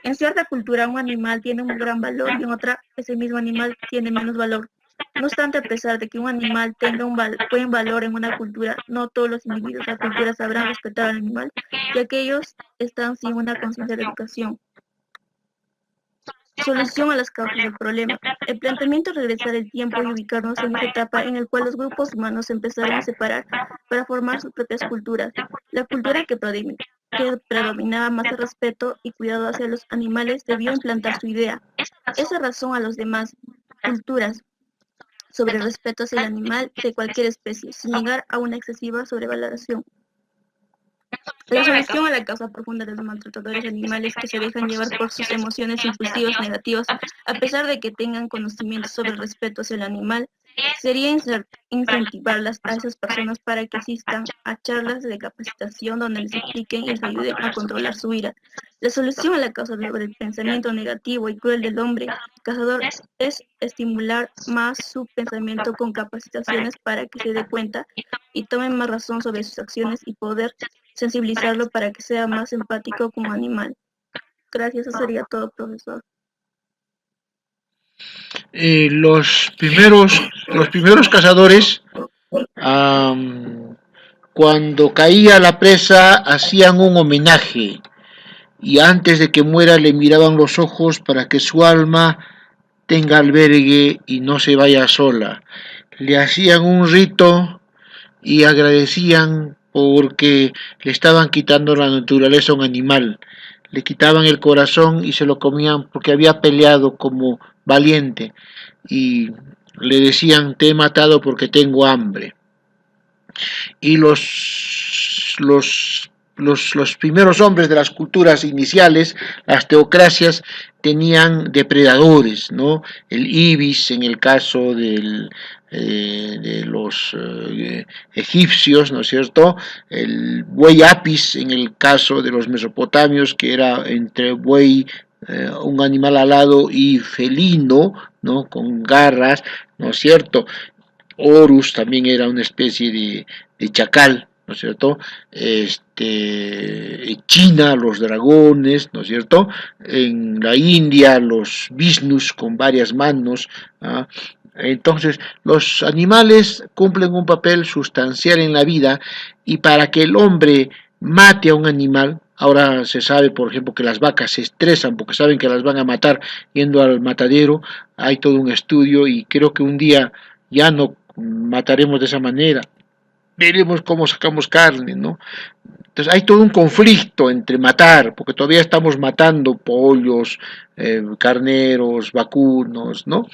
En cierta cultura un animal tiene un gran valor y en otra ese mismo animal tiene menos valor. No obstante, a pesar de que un animal tenga un buen valor en una cultura, no todos los individuos de la cultura sabrán respetar al animal, ya que ellos están sin una conciencia de educación. Solución a las causas del problema. El planteamiento es regresar el tiempo y ubicarnos en esa etapa en la cual los grupos humanos se empezaron a separar para formar sus propias culturas. La cultura que predominaba más el respeto y cuidado hacia los animales debió implantar su idea. Esa razón a las demás culturas sobre el respeto hacia el animal de cualquier especie, sin llegar a una excesiva sobrevaloración. La solución a la causa profunda de los maltratadores animales que se dejan llevar por sus emociones impulsivas negativas, a pesar de que tengan conocimiento sobre el respeto hacia el animal, sería incentivarlas a esas personas para que asistan a charlas de capacitación donde les expliquen y les ayuden a controlar su ira. La solución a la causa sobre el pensamiento negativo y cruel del hombre cazador es estimular más su pensamiento con capacitaciones para que se dé cuenta y tome más razón sobre sus acciones y poder sensibilizarlo para que sea más empático como animal. Gracias, eso sería todo, profesor.
Los primeros cazadores, cuando caía la presa, hacían un homenaje y antes de que muera le miraban los ojos para que su alma tenga albergue y no se vaya sola. Le hacían un rito y agradecían porque le estaban quitando la naturaleza a un animal. Le quitaban el corazón y se lo comían porque había peleado como valiente y le decían: te he matado porque tengo hambre. Y los primeros hombres de las culturas iniciales, las teocracias, tenían depredadores, ¿no? El ibis en el caso de los egipcios, ¿no es cierto? El buey apis en el caso de los mesopotamios, que era entre buey, un animal alado, y felino, ¿no? Con garras, ¿no es cierto? Horus también era una especie de chacal, ¿no es cierto? China, los dragones, ¿no es cierto? En la India, los Vishnus con varias manos. ¿Ah? Entonces, los animales cumplen un papel sustancial en la vida, y para que el hombre mate a un animal, ahora se sabe, por ejemplo, que las vacas se estresan porque saben que las van a matar yendo al matadero. Hay todo un estudio y creo que un día ya no mataremos de esa manera, veremos cómo sacamos carne, ¿no? Entonces hay todo un conflicto entre matar, porque todavía estamos matando pollos, carneros, vacunos, ¿no?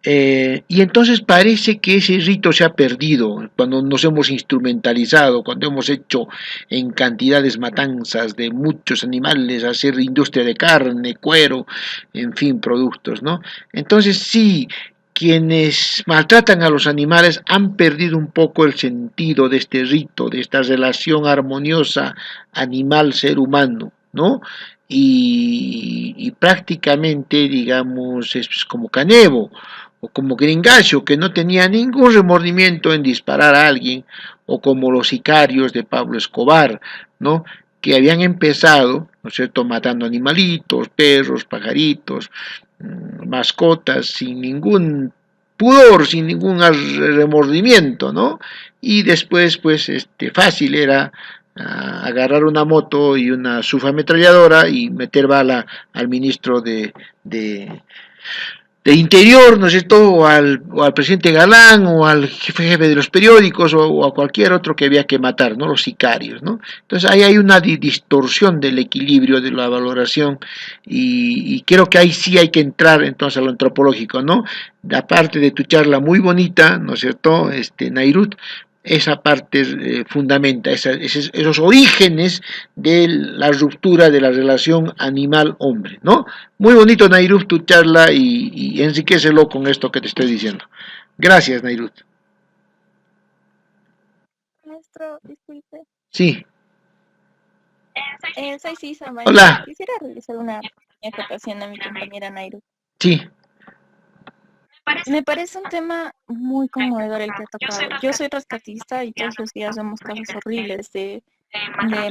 Y entonces parece que ese rito se ha perdido cuando nos hemos instrumentalizado, cuando hemos hecho en cantidades matanzas de muchos animales, hacer industria de carne, cuero, en fin, productos, ¿no? Entonces sí, quienes maltratan a los animales han perdido un poco el sentido de este rito, de esta relación armoniosa animal-ser humano, ¿no? Y prácticamente, digamos, es como Canevo o como Gringacho, que no tenía ningún remordimiento en disparar a alguien, o como los sicarios de Pablo Escobar, ¿no? Que habían empezado, ¿no es cierto?, matando animalitos, perros, pajaritos, mascotas, sin ningún pudor, sin ningún remordimiento, ¿no? Y después, pues, fácil era agarrar una moto y una subametralladora y meter bala al ministro de Interior, ¿no es cierto?, o al presidente Galán, o al jefe de los periódicos, o a cualquier otro que había que matar, ¿no?, los sicarios, ¿no? Entonces ahí hay una distorsión del equilibrio, de la valoración, y creo que ahí sí hay que entrar entonces a lo antropológico, ¿no? Aparte de tu charla muy bonita, ¿no es cierto?, Nairut, esa parte fundamenta, esos orígenes de la ruptura de la relación animal-hombre, ¿no? Muy bonito, Nairut, tu charla, y enriquecelo con esto que te estoy diciendo. Gracias, Nairut.
Maestro, disculpe.
Sí.
Soy Sisa, maestro.
Hola.
Quisiera realizar una pequeña acotación a mi compañera Nairut.
Sí.
Me parece un tema muy conmovedor el que ha tocado. Yo soy rescatista y todos los días vemos casos horribles de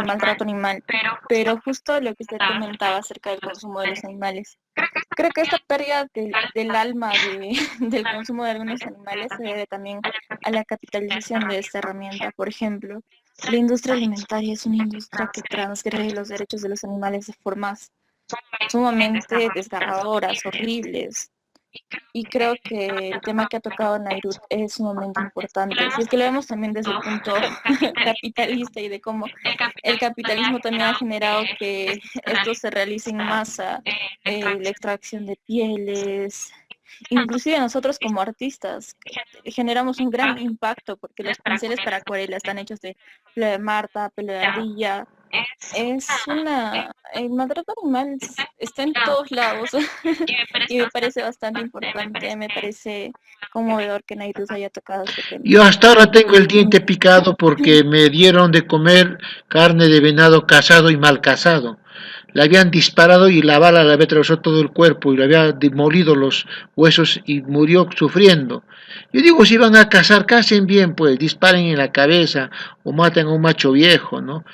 maltrato animal, pero justo lo que usted comentaba acerca del consumo de los animales. Creo que esta pérdida del alma del consumo de algunos animales se debe también a la capitalización de esta herramienta. Por ejemplo, la industria alimentaria es una industria que transgrede los derechos de los animales de formas sumamente desgarradoras, horribles. Y creo que el tema que ha tocado Nairut es sumamente importante. Si es que lo vemos también desde el punto capitalista y de cómo el capitalismo también ha generado que esto se realice en masa, la extracción de pieles. Inclusive nosotros como artistas generamos un gran impacto porque los pinceles para acuarela están hechos de pelo de marta, pelo de ardilla. El maltrato animal está en todos lados y me parece bastante importante, me parece conmovedor que Nairut haya tocado este tema.
Yo hasta ahora tengo el diente picado porque me dieron de comer carne de venado cazado y mal cazado. Le habían disparado y la bala le había atravesado todo el cuerpo y le había demolido los huesos y murió sufriendo. Yo digo, si van a cazar, cacen bien, pues disparen en la cabeza o maten a un macho viejo, ¿no?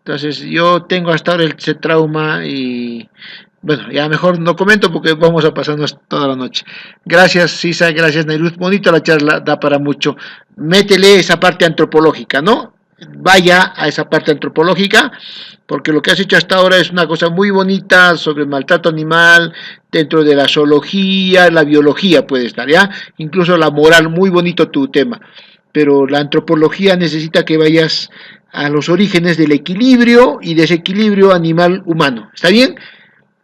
Entonces yo tengo hasta ahora ese trauma y bueno, ya mejor no comento porque vamos a pasarnos toda la noche. Gracias, Sisa, gracias, Nairut. Bonita la charla, da para mucho. Métele esa parte antropológica, ¿no? Vaya a esa parte antropológica, porque lo que has hecho hasta ahora es una cosa muy bonita sobre el maltrato animal, dentro de la zoología, la biología puede estar, ¿ya? Incluso la moral, muy bonito tu tema. Pero la antropología necesita que vayas a los orígenes del equilibrio y desequilibrio animal-humano. ¿Está bien?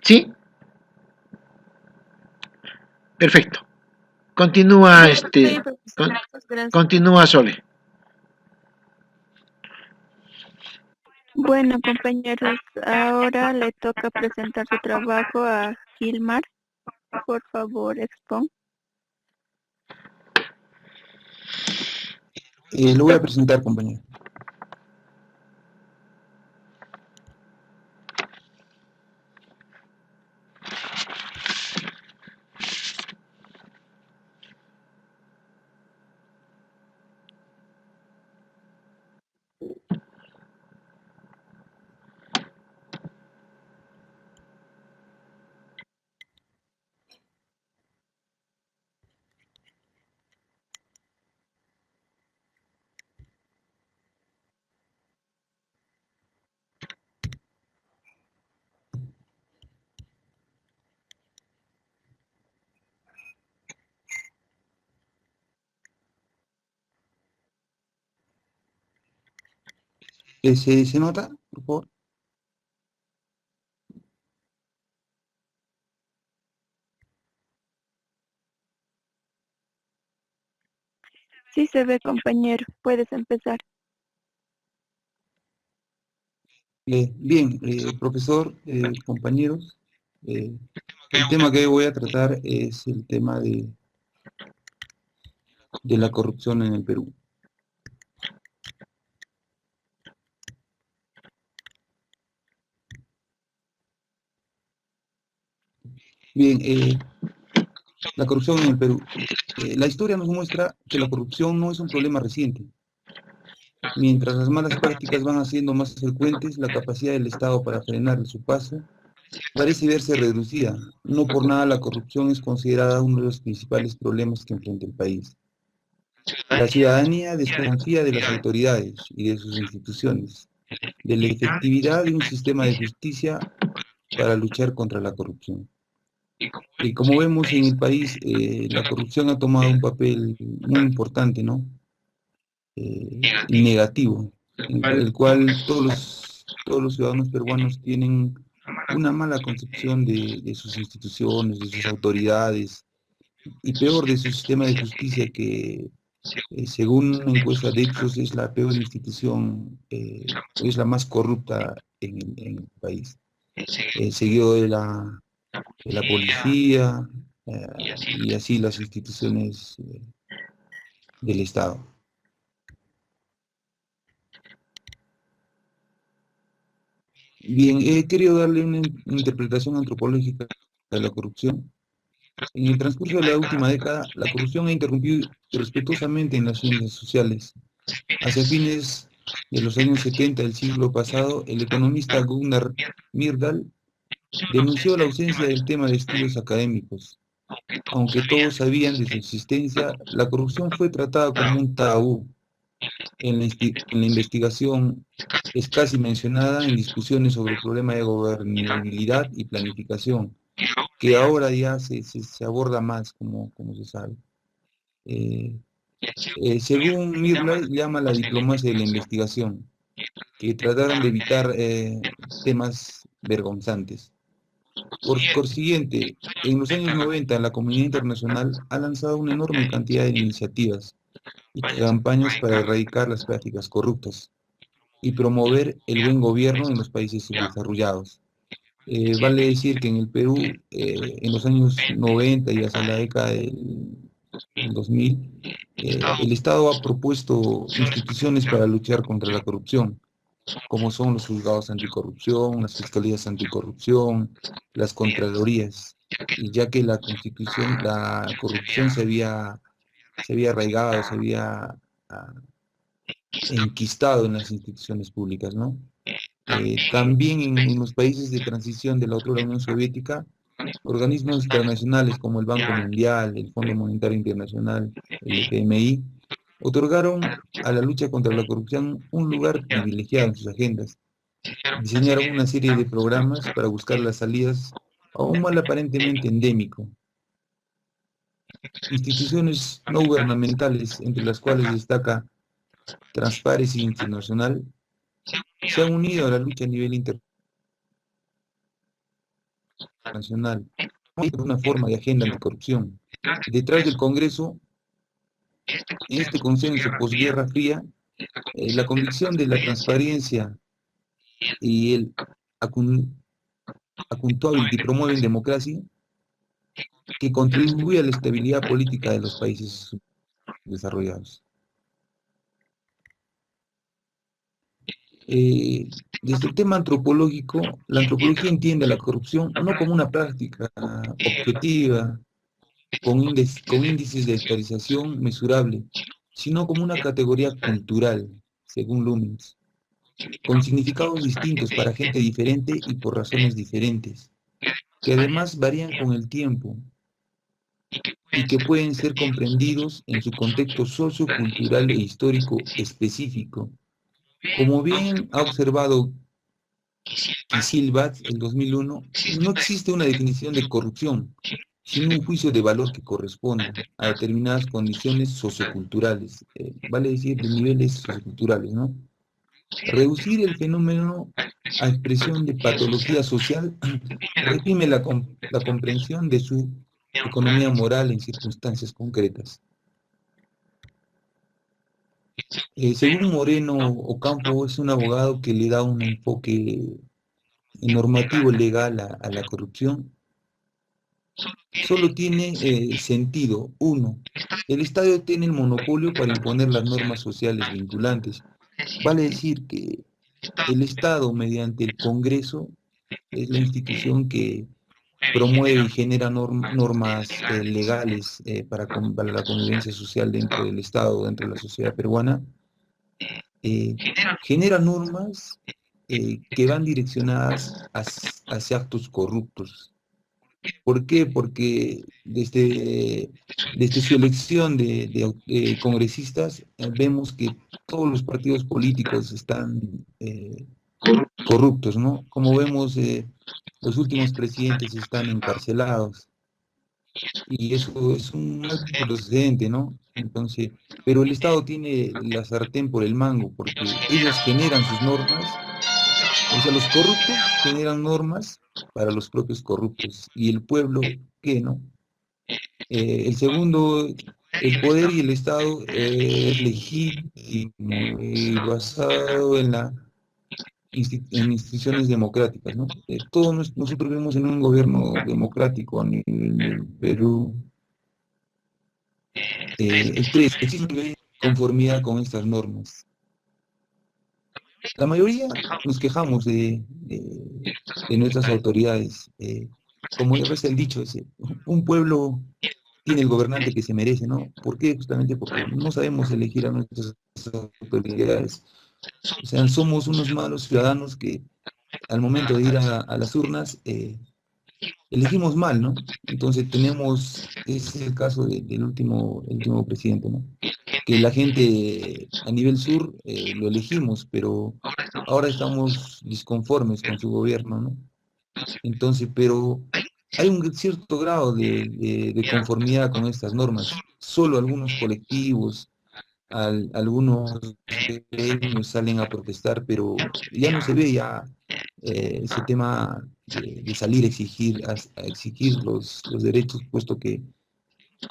¿Sí? Perfecto. Continúa, continúa, Sole.
Bueno, compañeros, ahora le toca presentar su trabajo a Gilmar. Por favor, expon.
Lo voy a presentar, compañero. ¿Se nota, por favor?
Sí se ve, compañero. Puedes empezar.
Bien, profesor, compañeros, el tema que voy a tratar es el tema de la corrupción en el Perú. Bien, la corrupción en el Perú. La historia nos muestra que la corrupción no es un problema reciente. Mientras las malas prácticas van haciendo más frecuentes, la capacidad del Estado para frenar su paso parece verse reducida. No por nada la corrupción es considerada uno de los principales problemas que enfrenta el país. La ciudadanía desconfía de las autoridades y de sus instituciones, de la efectividad de un sistema de justicia para luchar contra la corrupción. Y como vemos en el país, la corrupción ha tomado un papel muy importante, ¿no? Negativo, en el cual todos los ciudadanos peruanos tienen una mala concepción de sus instituciones, de sus autoridades, y peor de su sistema de justicia que, según una encuesta de Ipsos, es la peor institución, es la más corrupta en el país, seguido de la policía, y así las instituciones del Estado. Bien, he querido darle una interpretación antropológica de la corrupción. En el transcurso de la última década, la corrupción ha interrumpido respetuosamente en las ciencias sociales. Hacia fines de los años 70 del siglo pasado, el economista Gunnar Myrdal denunció la ausencia del tema de estudios académicos. Aunque todos sabían de su existencia, la corrupción fue tratada como un tabú en la investigación, es casi mencionada en discusiones sobre el problema de gobernabilidad y planificación, que ahora ya se aborda más, como se sabe. Según Myrdal, llama la diplomacia de la investigación, que trataron de evitar temas vergonzantes. Por consiguiente, en los años 90 la comunidad internacional ha lanzado una enorme cantidad de iniciativas y campañas para erradicar las prácticas corruptas y promover el buen gobierno en los países subdesarrollados. Vale decir que en el Perú, en los años 90 y hasta la década del 2000, el Estado ha propuesto instituciones para luchar contra la corrupción, como son los juzgados anticorrupción, las fiscalías anticorrupción, las contralorías, y ya que la corrupción se había arraigado, se había enquistado en las instituciones públicas, ¿no? También en los países de transición de la otra Unión Soviética, organismos internacionales como el Banco Mundial, el Fondo Monetario Internacional, el FMI, otorgaron a la lucha contra la corrupción un lugar privilegiado en sus agendas. Diseñaron una serie de programas para buscar las salidas a un mal aparentemente endémico. Instituciones no gubernamentales, entre las cuales destaca Transparency International, se han unido a la lucha a nivel internacional. Hay una forma de agenda anticorrupción. Detrás del Congreso, en este consenso posguerra fría, la convicción de la transparencia y el accountability promueven democracia, que contribuye a la estabilidad política de los países desarrollados. Desde el tema antropológico, la antropología entiende la corrupción no como una práctica objetiva, con índices de esclavización mesurable, sino como una categoría cultural, según Lumens, con significados distintos para gente diferente y por razones diferentes, que además varían con el tiempo y que pueden ser comprendidos en su contexto sociocultural e histórico específico. Como bien ha observado Kisilbat en 2001, no existe una definición de corrupción, sino un juicio de valor que corresponde a determinadas condiciones socioculturales, vale decir, de niveles socioculturales, ¿no? Reducir el fenómeno a expresión de patología social reprime la comprensión de su economía moral en circunstancias concretas. Según Moreno Ocampo, es un abogado que le da un enfoque normativo legal a la corrupción. Solo tiene sentido, uno, el Estado tiene el monopolio para imponer las normas sociales vinculantes. Vale decir que el Estado, mediante el Congreso, es la institución que promueve y genera normas legales para la convivencia social dentro del Estado, dentro de la sociedad peruana. Genera normas que van direccionadas hacia actos corruptos. ¿Por qué? Porque desde su elección de congresistas vemos que todos los partidos políticos están corruptos, ¿no? Como vemos, los últimos presidentes están encarcelados y eso es un mal precedente, ¿no? Entonces, pero el Estado tiene la sartén por el mango porque ellos generan sus normas, o sea, los corruptos generan normas para los propios corruptos y el pueblo, ¿qué, no? El segundo, el poder y el Estado es legítimo y basado en instituciones democráticas, ¿no? Todos nosotros vivimos en un gobierno democrático a nivel del Perú. Existe conformidad con estas normas. La mayoría nos quejamos de nuestras autoridades. Como reza el dicho, un pueblo tiene el gobernante que se merece, ¿no? ¿Por qué? Justamente porque no sabemos elegir a nuestras autoridades. O sea, somos unos malos ciudadanos que al momento de ir a las urnas elegimos mal, ¿no? Entonces es el caso del último presidente, ¿no? Que la gente a nivel sur lo elegimos, pero ahora estamos disconformes con su gobierno, ¿no? Entonces, pero hay un cierto grado de conformidad con estas normas. Solo algunos colectivos, algunos gremios salen a protestar, pero ya no se ve ese tema de salir a exigir los derechos, puesto que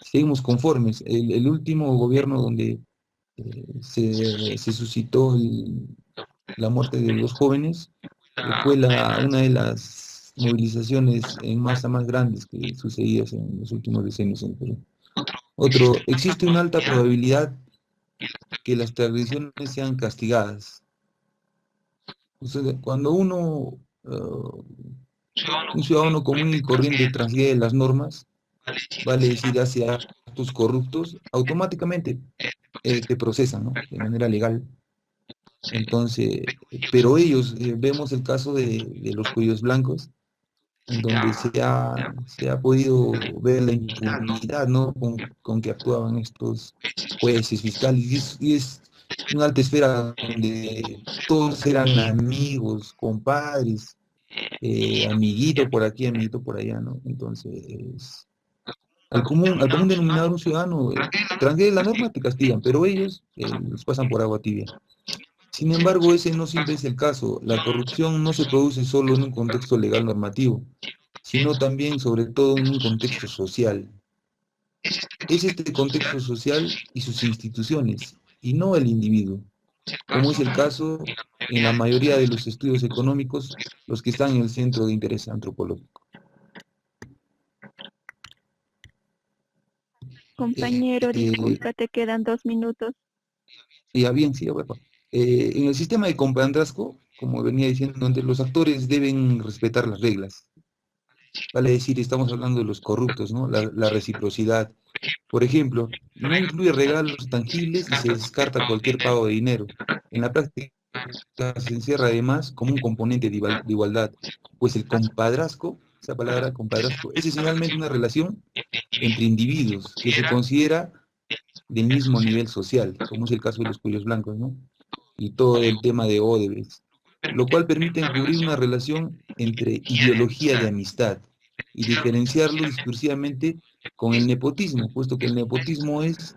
seguimos conformes. El último gobierno donde se suscitó la muerte de los jóvenes fue una de las movilizaciones en masa más grandes que sucedidas en los últimos decenios en Perú. Existe una alta probabilidad que las tradiciones sean castigadas. O sea, cuando un ciudadano común y corriente transgrede las normas, vale decir, hacia actos corruptos, automáticamente te procesan, ¿no? De manera legal. Entonces, pero ellos, vemos el caso de los cuellos blancos, en donde se ha podido ver la impunidad, ¿no? con que actuaban estos jueces, fiscales, y es una alta esfera donde todos eran amigos, compadres, amiguito por aquí, amiguito por allá, ¿no? Entonces, al común denominador, un ciudadano, transgrede la norma, te castigan, pero ellos los pasan por agua tibia. Sin embargo, ese no siempre es el caso. La corrupción no se produce solo en un contexto legal normativo, sino también, sobre todo, en un contexto social. Es este contexto social y sus instituciones, y no el individuo, como es el caso en la mayoría de los estudios económicos, los que están en el centro de interés antropológico.
Compañero, disculpa, te quedan 2 minutos.
Ya bien, sí, bueno. En el sistema de compadrazgo, como venía diciendo antes, los actores deben respetar las reglas. Vale decir, estamos hablando de los corruptos, ¿no? La reciprocidad. Por ejemplo, no incluye regalos tangibles y se descarta cualquier pago de dinero. En la práctica se encierra además como un componente de igualdad, pues el compadrazgo, esa palabra compadrazgo, es esencialmente una relación entre individuos que se considera del mismo nivel social, como es el caso de los cuellos blancos, ¿no? Y todo el tema de Odebrecht, lo cual permite encubrir una relación entre ideología de amistad y diferenciarlo discursivamente con el nepotismo, puesto que el nepotismo es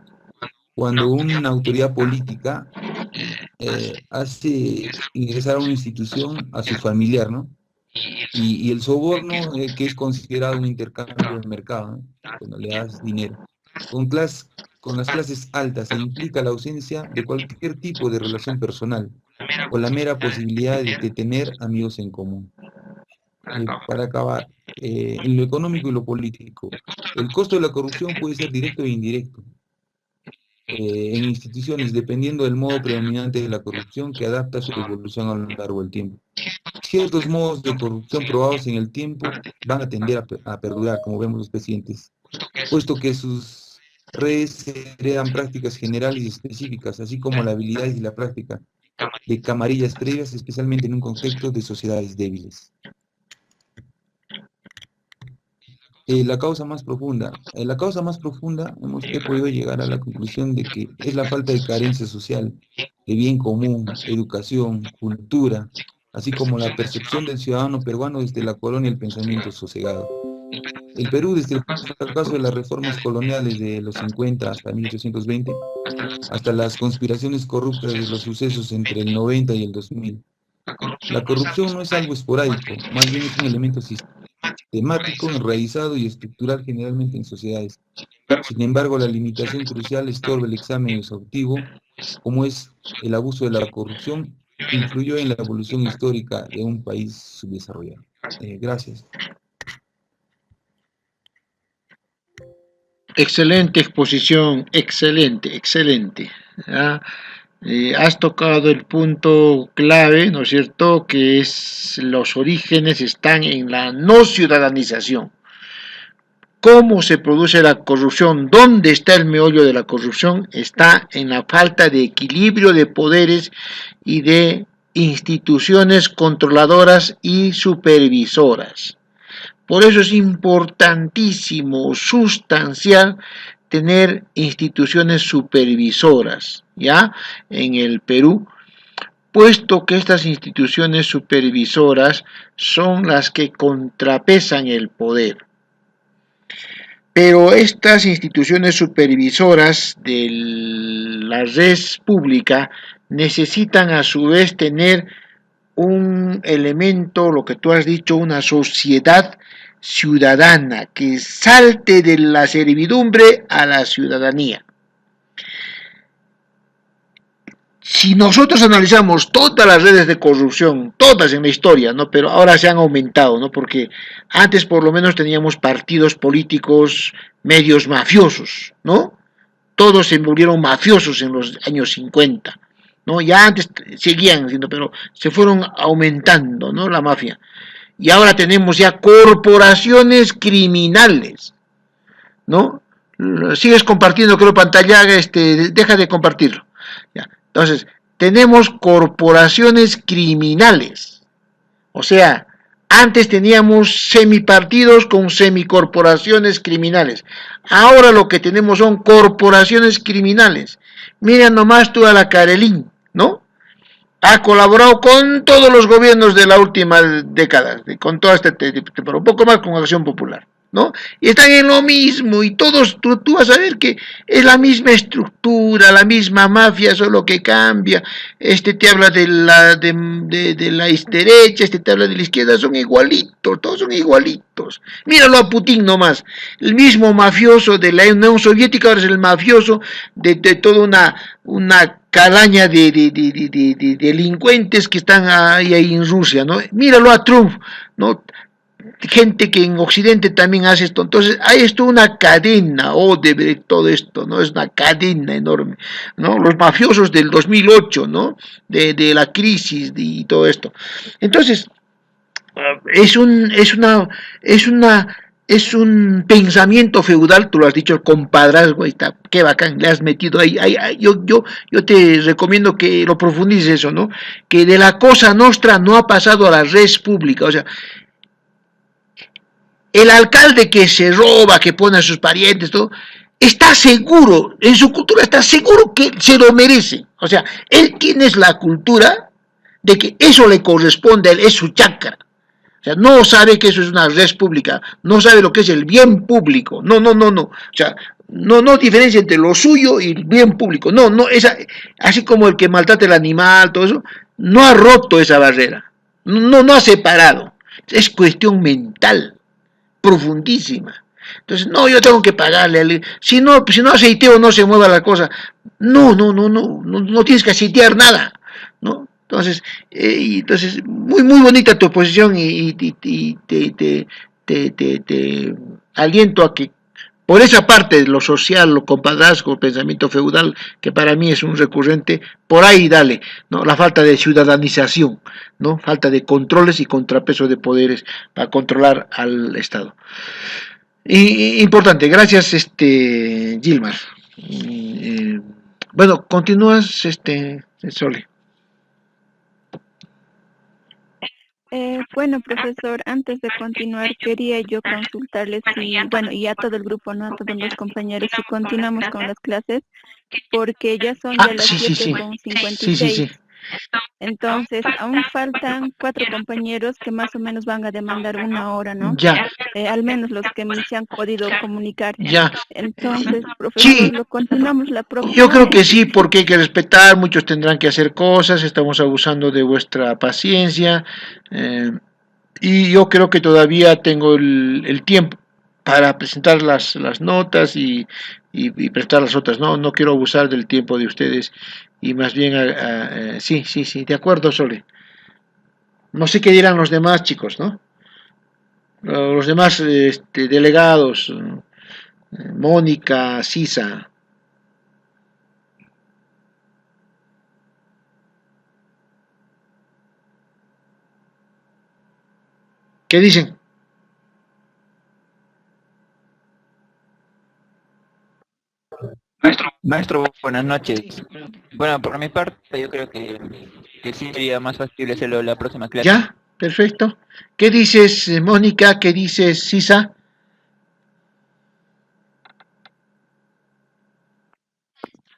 cuando una autoridad política hace ingresar a una institución a su familiar, ¿no? Y el soborno, que es considerado un intercambio de mercado, ¿no? Cuando le das dinero. Con las clases altas se implica la ausencia de cualquier tipo de relación personal o la mera posibilidad de tener amigos en común. Para acabar, en lo económico y lo político, el costo de la corrupción puede ser directo e indirecto. En instituciones, dependiendo del modo predominante de la corrupción que adapta su evolución a lo largo del tiempo. Ciertos modos de corrupción probados en el tiempo van a tender a perdurar, como vemos los presidentes, puesto que sus redes heredan prácticas generales y específicas, así como la habilidad y la práctica, de camarillas previas, especialmente en un contexto de sociedades débiles. La causa más profunda. He podido llegar a la conclusión de que es la falta de carencia social, de bien común, educación, cultura, así como la percepción del ciudadano peruano desde la colonia el pensamiento sosegado. El Perú, desde el fracaso de las reformas coloniales de los 50 hasta 1820, hasta las conspiraciones corruptas de los sucesos entre el 90 y el 2000. La corrupción no es algo esporádico, más bien es un elemento sistemático, enraizado y estructural generalmente en sociedades. Sin embargo, la limitación crucial estorba el examen exhaustivo, como es el abuso de la corrupción, influyó en la evolución histórica de un país subdesarrollado. Gracias.
Excelente exposición, excelente. ¿Ya? Has tocado el punto clave, ¿no es cierto?, que es los orígenes están en la no ciudadanización. ¿Cómo se produce la corrupción? ¿Dónde está el meollo de la corrupción? Está en la falta de equilibrio de poderes y de instituciones controladoras y supervisoras. Por eso es importantísimo, sustancial, tener instituciones supervisoras, ¿ya? En el Perú, puesto que estas instituciones supervisoras son las que contrapesan el poder. Pero estas instituciones supervisoras de la red pública necesitan a su vez tener un elemento, lo que tú has dicho, una sociedad ciudadana que salte de la servidumbre a la ciudadanía. Si nosotros analizamos todas las redes de corrupción, todas en la historia, ¿no?, pero ahora se han aumentado, ¿no?, porque antes por lo menos teníamos partidos políticos medios mafiosos, ¿no? Todos se volvieron mafiosos en los años 50, ¿no? Ya antes seguían siendo, pero se fueron aumentando, ¿no?, la mafia. Y ahora tenemos ya corporaciones criminales, ¿no? Sigues compartiendo, creo, pantalla, deja de compartirlo. Ya. Entonces, tenemos corporaciones criminales. O sea, antes teníamos semipartidos con semicorporaciones criminales. Ahora lo que tenemos son corporaciones criminales. Mira nomás tú a la Carelín, ¿no? Ha colaborado con todos los gobiernos de la última década, con toda pero un poco más con Acción Popular, ¿no? Y están en lo mismo, y todos, tú vas a ver que es la misma estructura, la misma mafia, solo que cambia. Te habla de la derecha, te habla de la izquierda, son igualitos, todos son igualitos. Míralo a Putin nomás, el mismo mafioso de la Unión Soviética, ahora es el mafioso de toda una calaña de delincuentes que están ahí en Rusia, ¿no? Míralo a Trump, ¿no? Gente que en Occidente también hace esto. Entonces hay esto una cadena, Odebrecht, todo esto, ¿no? Es una cadena enorme, ¿no? Los mafiosos del 2008, ¿no? De la crisis y todo esto. Entonces es un pensamiento feudal, tú lo has dicho, el compadrazgo, ahí está, qué bacán, le has metido ahí, yo te recomiendo que lo profundices eso, ¿no? Que de la cosa nostra no ha pasado a la res pública, o sea, el alcalde que se roba, que pone a sus parientes, todo, está seguro, en su cultura está seguro que se lo merece, o sea, él tiene la cultura de que eso le corresponde a él, es su chakra. O sea, no sabe que eso es una red pública, no sabe lo que es el bien público, no. O sea, no diferencia entre lo suyo y el bien público, no, así como el que maltrata el animal, todo eso, no ha roto esa barrera, no ha separado, es cuestión mental, profundísima. Entonces, no, yo tengo que pagarle, si no aceiteo no se mueva la cosa, no tienes que aceitear nada, ¿no? Entonces, muy bonita tu exposición y te aliento a que por esa parte de lo social, lo compadrazgo, el pensamiento feudal, que para mí es un recurrente, por ahí dale, ¿no? La falta de ciudadanización, ¿no? Falta de controles y contrapeso de poderes para controlar al Estado. Importante, gracias, Gilmar. Bueno, continúas, Sole.
Bueno, profesor, antes de continuar, quería yo consultarle si, bueno, y a todo el grupo, ¿no? A todos los compañeros, si continuamos con las clases, porque ya son ya las
Sí, sí, sí.
7:56.
Sí, sí, sí.
Entonces, aún faltan 4 compañeros que más o menos van a demandar 1 hora, ¿no?
Ya,
Al menos los que me se han podido comunicar.
ya.
Entonces,
Sí,
profesor, ¿lo continuamos la próxima?
yo creo que sí, porque hay que respetar, muchos tendrán que hacer cosas, estamos abusando de vuestra paciencia, y yo creo que todavía tengo el tiempo para presentar las notas y presentar las otras, no quiero abusar del tiempo de ustedes, y más bien, sí, sí, sí, de acuerdo, Sole. No sé qué dirán los demás chicos, ¿no? Los demás delegados, Mónica, Sisa. ¿Qué dicen?
Maestro, buenas noches. Bueno, por mi parte, yo creo que sí sería más factible hacerlo la próxima clase.
¿Ya? Perfecto. ¿Qué dices, Mónica? ¿Qué dices, Sisa?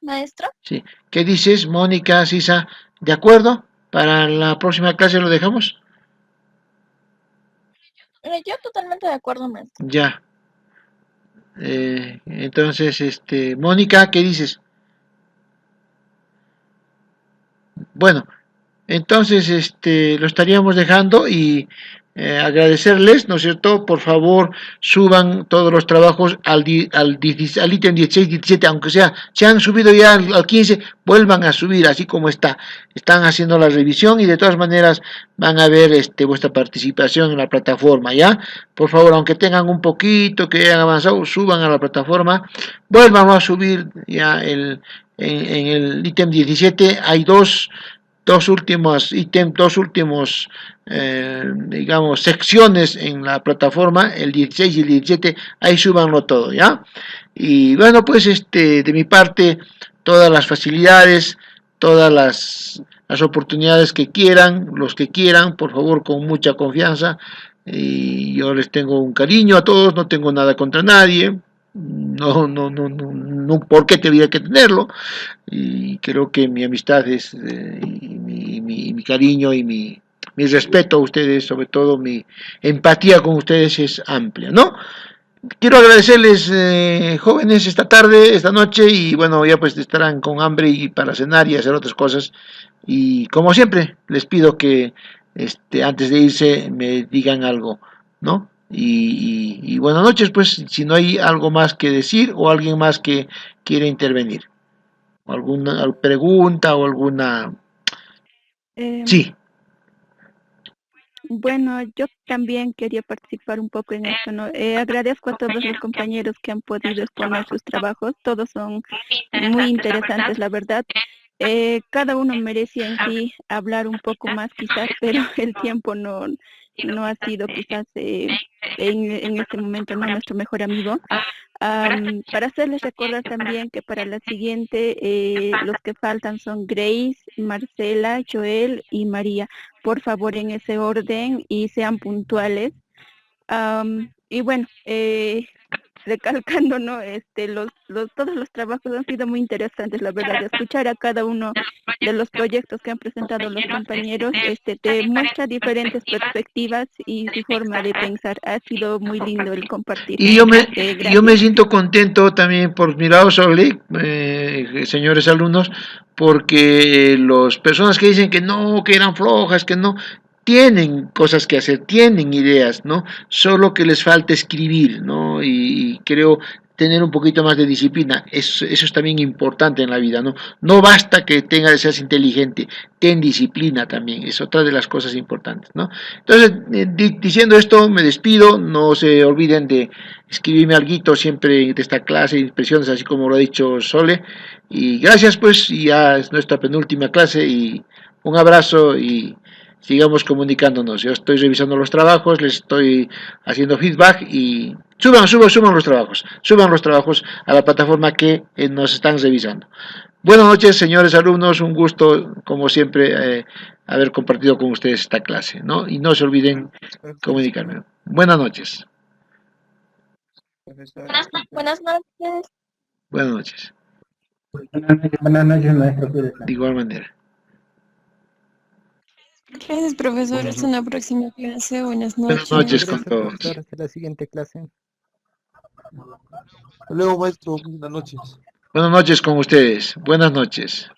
Maestro.
Sí. ¿Qué dices, Mónica, Sisa? ¿De acuerdo? ¿Para la próxima clase lo dejamos?
Yo totalmente de acuerdo, maestro.
Ya. Entonces, Mónica, ¿qué dices? Bueno, entonces, lo estaríamos dejando y agradecerles, ¿no es cierto? Por favor, suban todos los trabajos al ítem 16, 17, aunque sea, se han subido ya al 15, vuelvan a subir, así como está. Están haciendo la revisión y de todas maneras van a ver vuestra participación en la plataforma, ¿ya? Por favor, aunque tengan un poquito que hayan avanzado, suban a la plataforma, vuelvan a subir ya en el ítem 17, hay dos últimos ítems, digamos, secciones en la plataforma, el 16 y el 17, ahí súbanlo todo, ¿ya? Y bueno, pues de mi parte, todas las facilidades, todas las oportunidades que quieran, los que quieran, por favor, con mucha confianza, y yo les tengo un cariño a todos, no tengo nada contra nadie, no, ¿por qué tendría que tenerlo? Y creo que mi amistad es, y mi cariño y mi respeto a ustedes, sobre todo mi empatía con ustedes es amplia, ¿no? Quiero agradecerles, jóvenes, esta tarde, esta noche, y bueno, ya pues estarán con hambre y para cenar y hacer otras cosas, y como siempre, les pido que antes de irse me digan algo, ¿no? Y buenas noches, pues, si no hay algo más que decir o alguien más que quiere intervenir. ¿Alguna pregunta o alguna? Sí.
Bueno, yo también quería participar un poco en esto, ¿no? Agradezco a todos los compañeros que han podido exponer sus trabajos, todos son muy interesantes, la verdad. Cada uno merecía en sí hablar un poco más quizás, pero el tiempo no ha sido quizás en este momento no nuestro mejor amigo. Para hacerles recordar también que para la siguiente los que faltan son Grace, Marcela, Joel y María. Por favor, en ese orden y sean puntuales. Y bueno, recalcando, ¿no? Todos los trabajos han sido muy interesantes, la verdad. De escuchar a cada uno de los proyectos que han presentado los compañeros, te muestra diferentes perspectivas y su forma de pensar. Ha sido muy lindo el compartir.
Y yo me siento contento también por mi lado, Sole, señores alumnos, porque las personas que dicen que no, que eran flojas, que no, tienen cosas que hacer, tienen ideas, ¿no? Solo que les falta escribir, ¿no? Y creo tener un poquito más de disciplina, eso es también importante en la vida, ¿no? No basta que seas inteligente, ten disciplina también, es otra de las cosas importantes, ¿no? Entonces, diciendo esto, me despido, no se olviden de escribirme algo siempre de esta clase de impresiones, así como lo ha dicho Sole, y gracias pues, ya es nuestra penúltima clase, y un abrazo, y sigamos comunicándonos. Yo estoy revisando los trabajos, les estoy haciendo feedback y suban los trabajos a la plataforma que nos están revisando. Buenas noches, señores alumnos, un gusto, como siempre, haber compartido con ustedes esta clase, ¿no? Y no se olviden comunicarme. Buenas noches.
Buenas noches.
Buenas noches.
Buenas noches, maestro. Cuídese.
De igual manera.
Gracias, profesor. Hasta una próxima clase. Buenas
Buenas
noches.
noches con
Gracias,
todos.
profesor. Hasta la siguiente clase.
Hasta luego, maestro. Buenas noches.
Buenas noches con ustedes. Buenas noches.